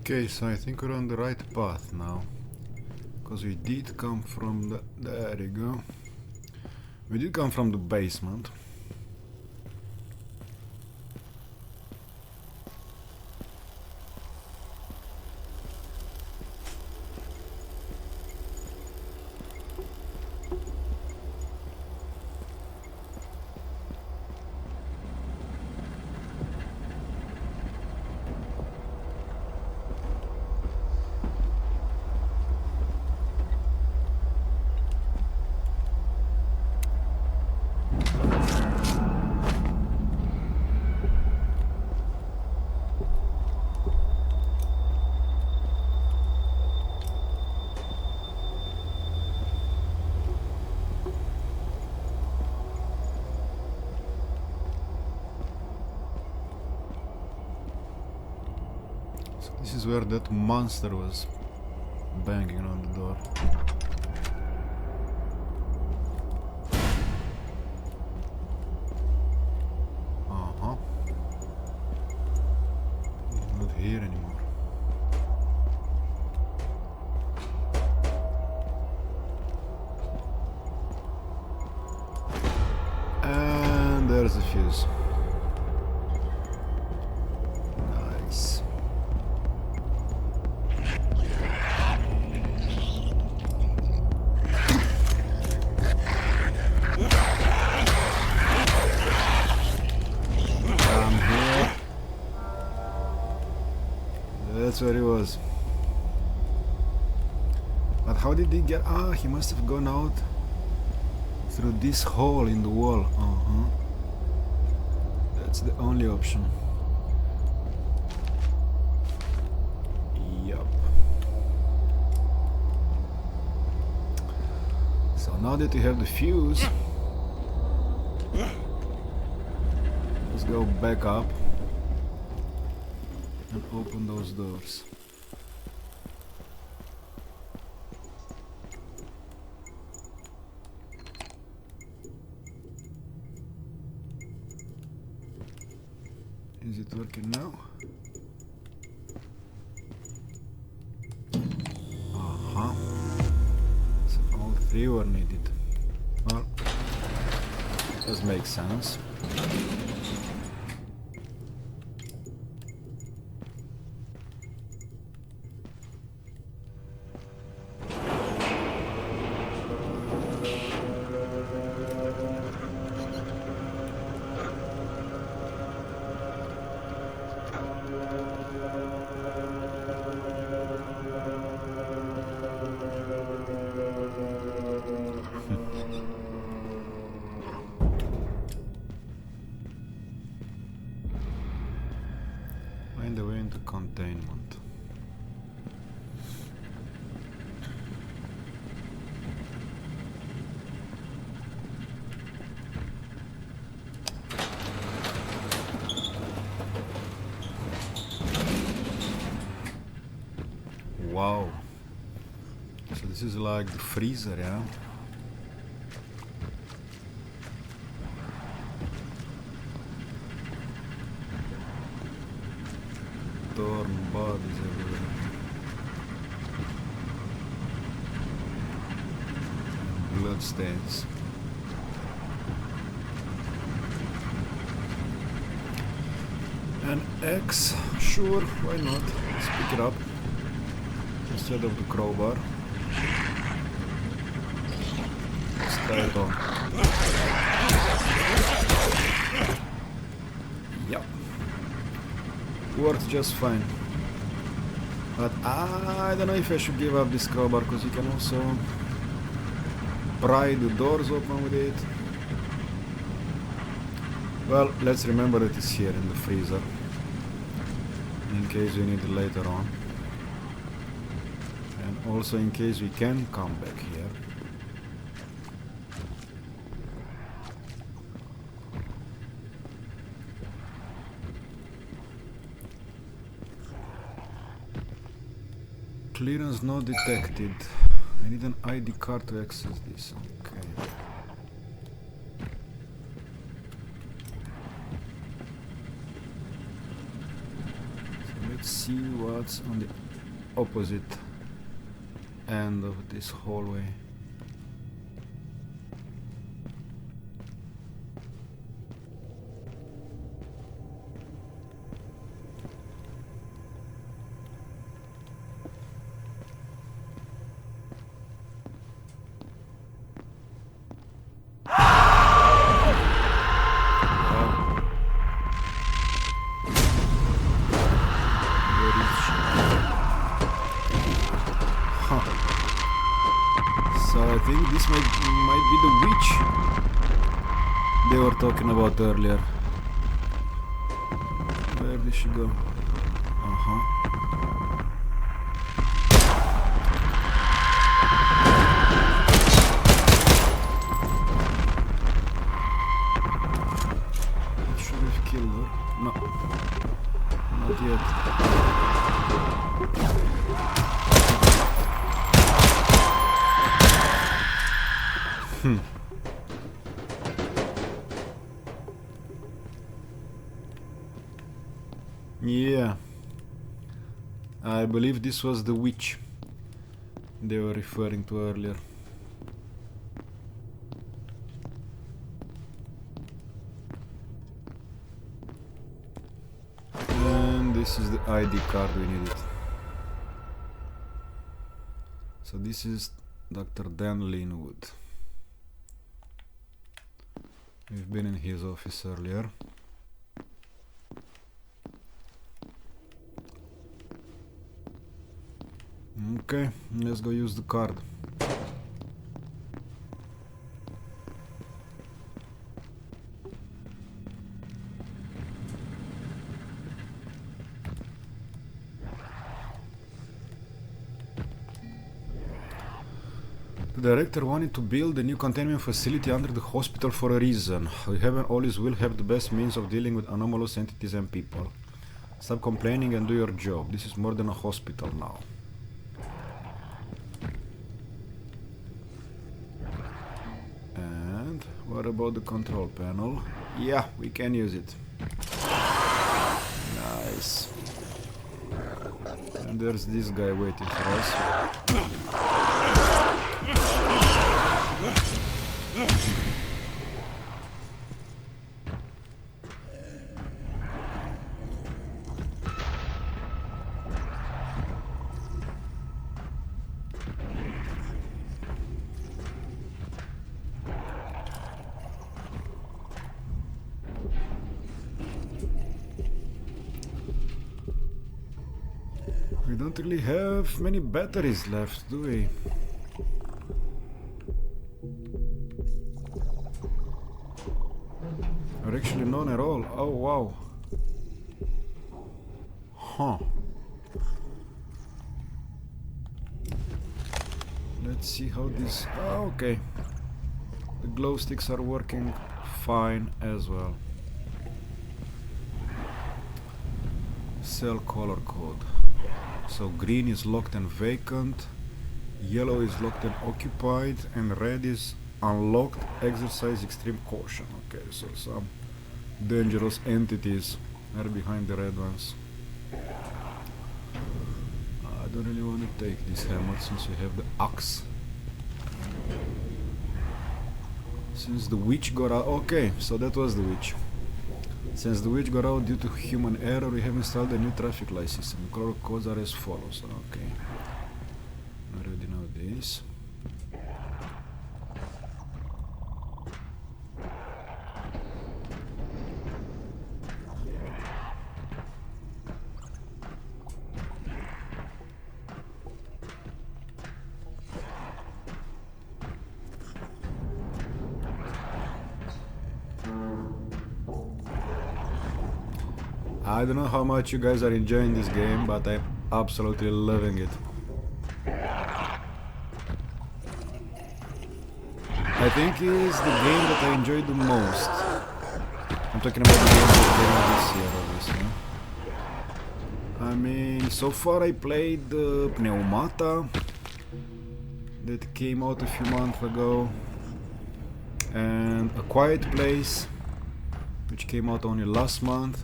Okay, so I think we're on the right path now. Because we did come from the... there you go. We did come from the basement. This is where that monster was banging on the door. Uh-huh. He's not here anymore. And there's the fuse. Nice. That's where he was. But how did he get... ah, he must have gone out through this hole in the wall. That's the only option. Yup. So now that we have the fuse, let's go back up and open those doors. Is it working now? Uh-huh. So all three were needed. Well, does make sense. wow. So this is like the freezer, yeah? Torn bodies everywhere. Bloodstains. An axe, sure, why not? Let's pick it up instead of the crowbar. Let's try it on. Yep. Works just fine. But I don't know if I should give up this crowbar, because you can also pry the doors open with it. Well, let's remember that it's here in the freezer, in case we need it later on, and also in case we can come back here. Clearance not detected. I need an ID card to access this. Okay. Let's see what's on the opposite end of this hallway. This might be the witch they were talking about earlier. Where did she go? I should have killed her. No, not yet. Yeah, I believe this was the witch they were referring to earlier. And this is the ID card we needed. So this is Dr. Dan Linwood. We've been in his office earlier. Okay, let's go use the card. The director wanted to build a new containment facility under the hospital for a reason. We haven't always will have the best means of dealing with anomalous entities and people. Stop complaining and do your job. This is more than a hospital now. And what about the control panel? Yeah, we can use it. Nice. And there's this guy waiting for us. We don't really have many batteries left, do we? Or actually none at all. Oh wow. Huh. Let's see how this... Oh, okay. The glow sticks are working fine as well. Cell color code. So green is locked and vacant, yellow is locked and occupied, and red is unlocked. Exercise extreme caution. Okay, so some dangerous entities are behind the red ones. I don't really want to take this hammer since we have the axe. Since the witch got out... Okay, so that was the witch. Since the witch got out due to human error, we have installed a new traffic light system. The color codes are as follows. Okay. I already know this. I don't know how much you guys are enjoying this game, but I'm absolutely loving it. I think it is the game that I enjoyed the most. I'm talking about the games that came out this year, obviously. I mean, so far I played Pneumata, that came out a few months ago, and A Quiet Place, which came out only last month.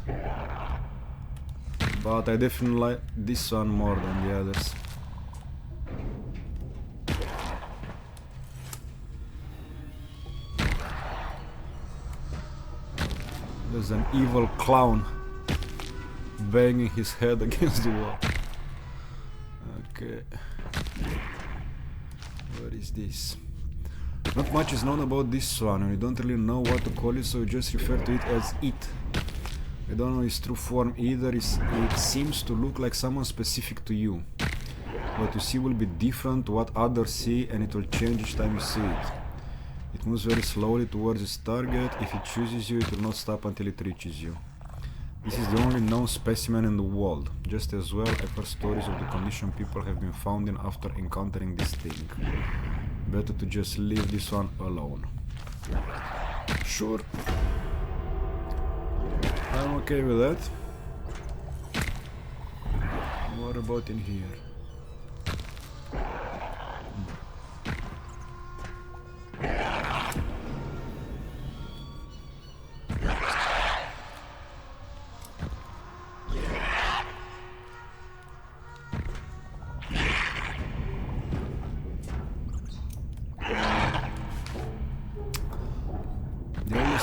But I definitely like this one more than the others. There's an evil clown banging his head against the wall. Okay. What is this? Not much is known about this one, and we don't really know what to call it, so we just refer to it as it. I don't know its true form either. It seems to look like someone specific to you. What you see will be different to what others see, and it will change each time you see it. It moves very slowly towards its target. If it chooses you, it will not stop until it reaches you. This is the only known specimen in the world. Just as well, I've heard stories of the condition people have been found in after encountering this thing. Better to just leave this one alone. Sure. I'm okay with that. What about in here?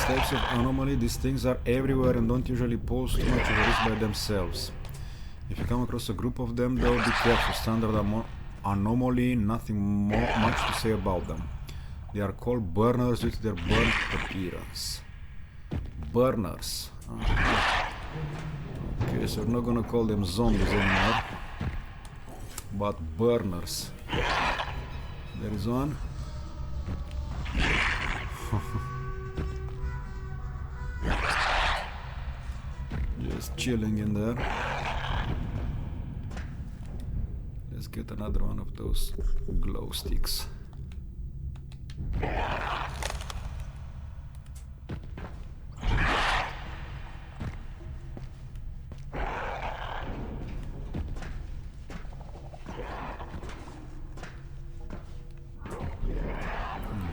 Types of anomaly, these things are everywhere and don't usually pose too much of a risk by themselves. If you come across a group of them, though, be careful. Standard anomaly, nothing much to say about them. They are called burners due to their burnt appearance. Burners. Okay, so we're not gonna call them zombies anymore, but burners. There is one. Just chilling in there. Let's get another one of those glow sticks.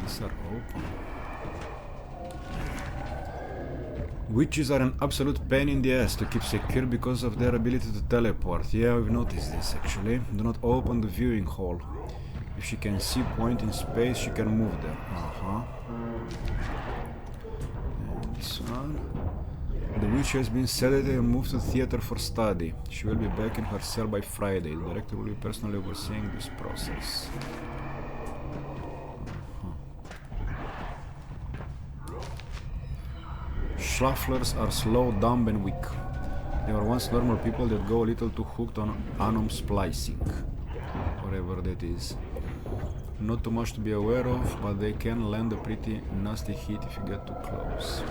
These are open. Witches are an absolute pain in the ass to keep secure because of their ability to teleport. Yeah, we've noticed this actually. Do not open the viewing hall. If she can see point in space, she can move there. And this one. The witch has been sedated and moved to the theater for study. She will be back in her cell by Friday. The director will be personally overseeing this process. Shufflers are slow, dumb and weak. They were once normal people that go a little too hooked on anom splicing. Whatever that is. Not too much to be aware of, but they can land a pretty nasty hit if you get too close.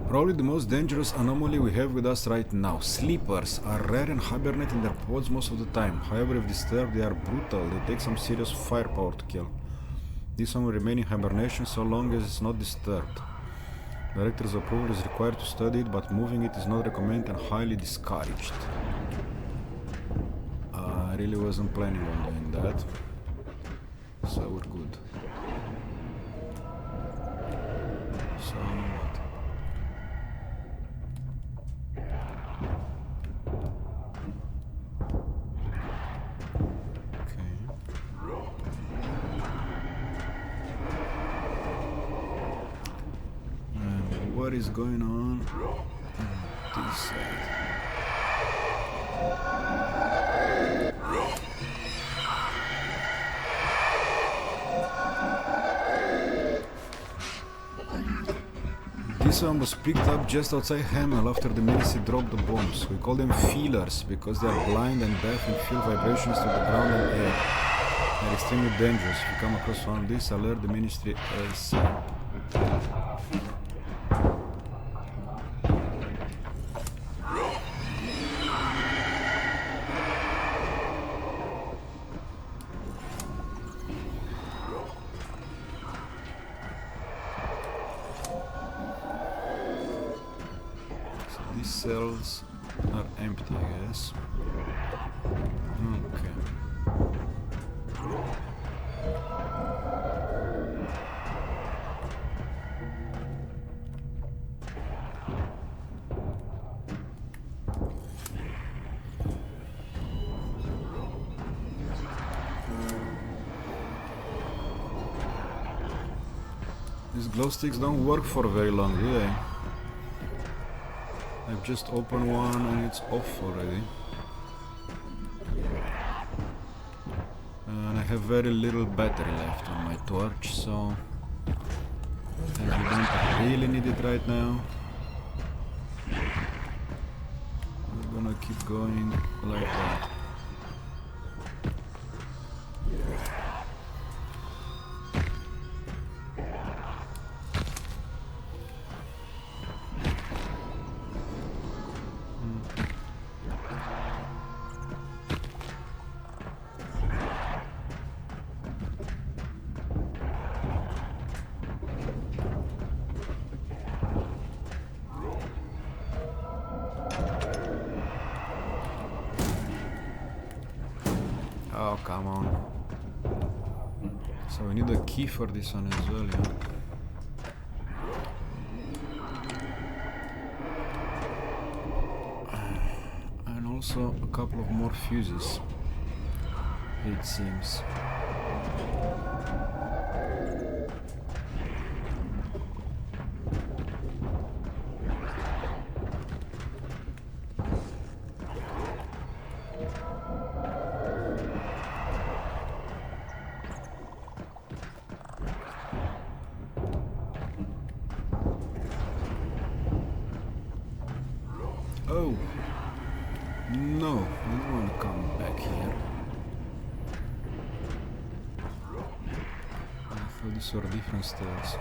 Probably the most dangerous anomaly we have with us right now. Sleepers are rare and hibernate in their pods most of the time. However, if disturbed, they are brutal. They take some serious firepower to kill. This one will remain in hibernation so long as it's not disturbed. Director's approval is required to study it, but moving it is not recommended and highly discouraged. I really wasn't planning on doing that, so we're good. So what? Okay. And what is going on this side? This one was picked up just outside Hanwell after the ministry dropped the bombs. We call them feelers because they are blind and deaf and feel vibrations to the ground and air. They are extremely dangerous. If you come across one of these, alert the ministry ASAP. These cells are empty, I guess. Okay. These glow sticks don't work for very long, do they? I've just opened one and it's off already. And I have very little battery left on my torch, so as we don't really need it right now, we're gonna keep going like that. Oh, come on. So we need a key for this one as well, yeah? And also a couple of more fuses, it seems. Oh, no, I don't want to come back here. I thought these were different stairs.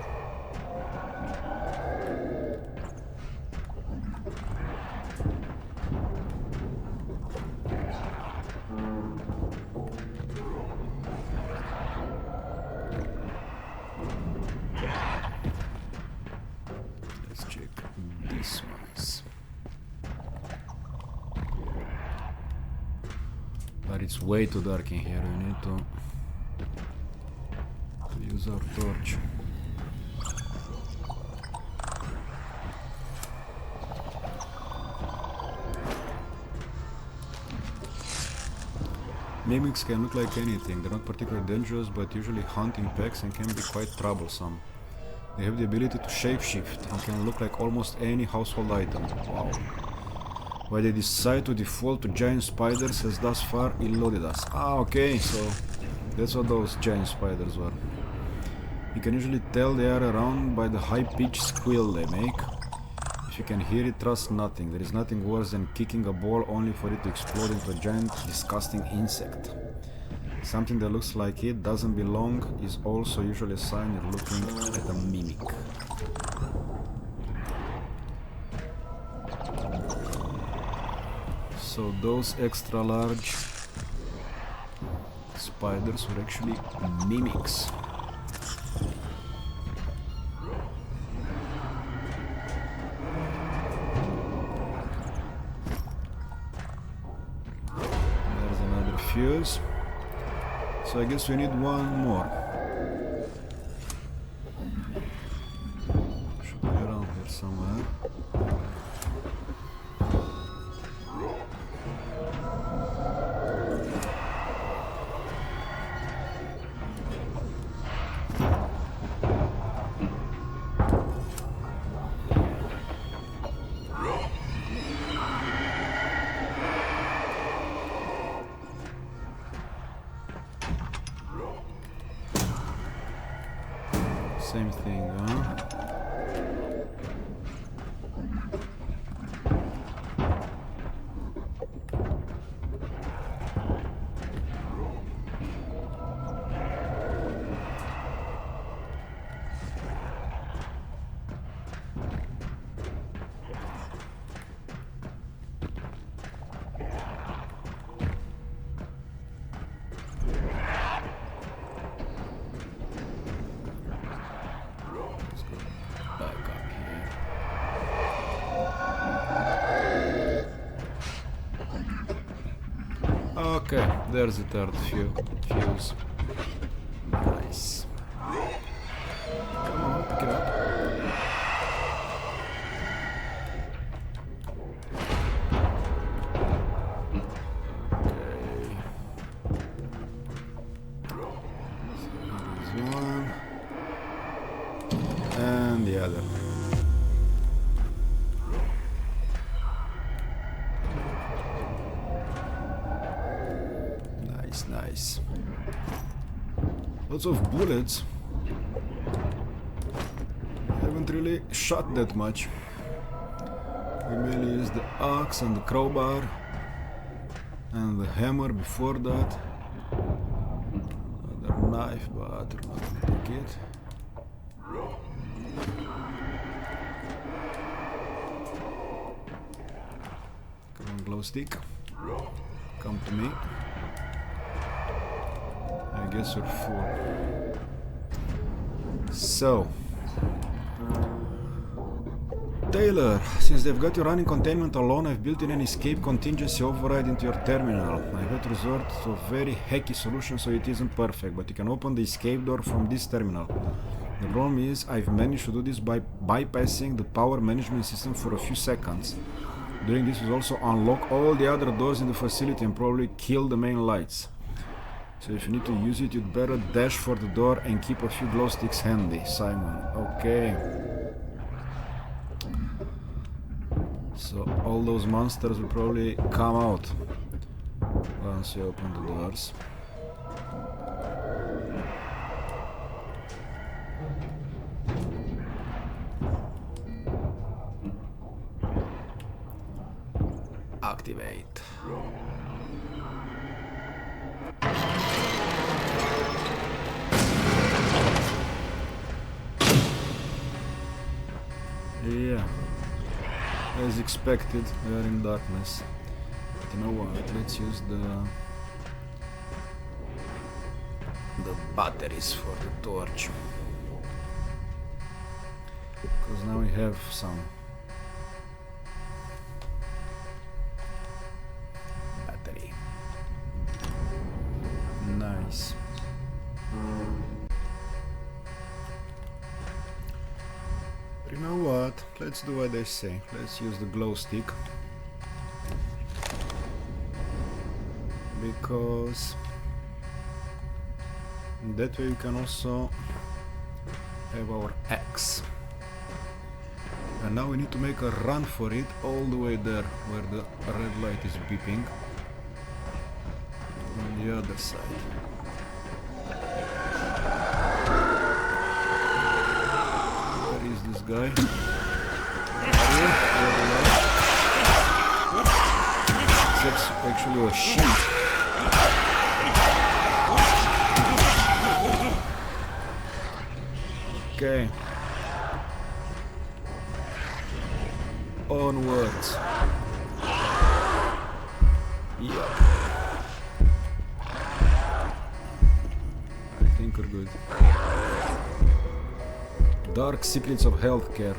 Let's check these ones. But it's way too dark in here, we need to use our torch. Mimics can look like anything, they're not particularly dangerous but usually hunt in packs and can be quite troublesome. They have the ability to shapeshift and can look like almost any household item. Wow. Why they decide to default to giant spiders has thus far eluded us. Ah, okay, so that's what those giant spiders were. You can usually tell they are around by the high-pitched squeal they make. If you can hear it, trust nothing. There is nothing worse than kicking a ball only for it to explode into a giant, disgusting insect. Something that looks like it doesn't belong is also usually a sign you're looking at a mimic. So those extra large spiders were actually mimics. fuse. So I guess we need one more. Should be around here somewhere. Same thing, huh? Okay, there's the third fuse. Nice. Come on, pick it up. Okay. So here's one. And the other. Nice. Lots of bullets. Haven't really shot that much. We mainly used the axe and the crowbar and the hammer before that. Another knife, but we're not gonna take it. Come on, glow stick. Come to me. I guess we're full. So, Taylor, since they've got you running containment alone, I've built in an escape contingency override into your terminal. I've had to resort to a very hacky solution, so it isn't perfect, but you can open the escape door from this terminal. The problem is, I've managed to do this by bypassing the power management system for a few seconds. Doing this will also unlock all the other doors in the facility and probably kill the main lights. So if you need to use it, you'd better dash for the door and keep a few glow sticks handy, Simon. Okay. So all those monsters will probably come out once you open the doors. Activate. Yeah, as expected, we are in darkness. But you know what? Let's use the batteries for the torch, because now we have some battery. Nice. You know what? Let's do what they say. Let's use the glow stick, because that way we can also have our axe. And now we need to make a run for it all the way there where the red light is beeping on the other side. This guy. It's actually a sheep. Okay. Onwards. Yep. I think we're good. Dark secrets of healthcare.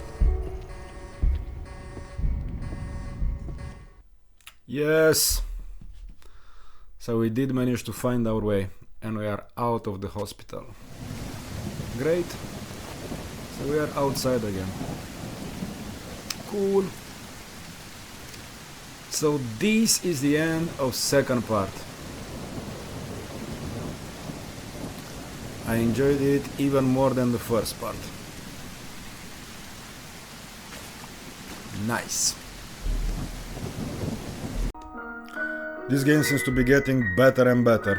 Yes! So we did manage to find our way, and we are out of the hospital. Great. So we are outside again. Cool. So this is the end of second part. I enjoyed it even more than the first part. Nice. This game seems to be getting better and better.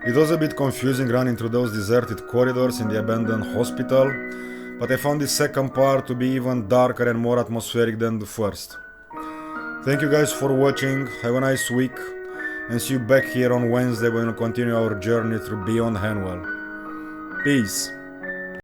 It was a bit confusing running through those deserted corridors in the abandoned hospital, but I found the second part to be even darker and more atmospheric than the first. Thank you guys for watching, have a nice week, and see you back here on Wednesday when we'll continue our journey through Beyond Hanwell. Peace.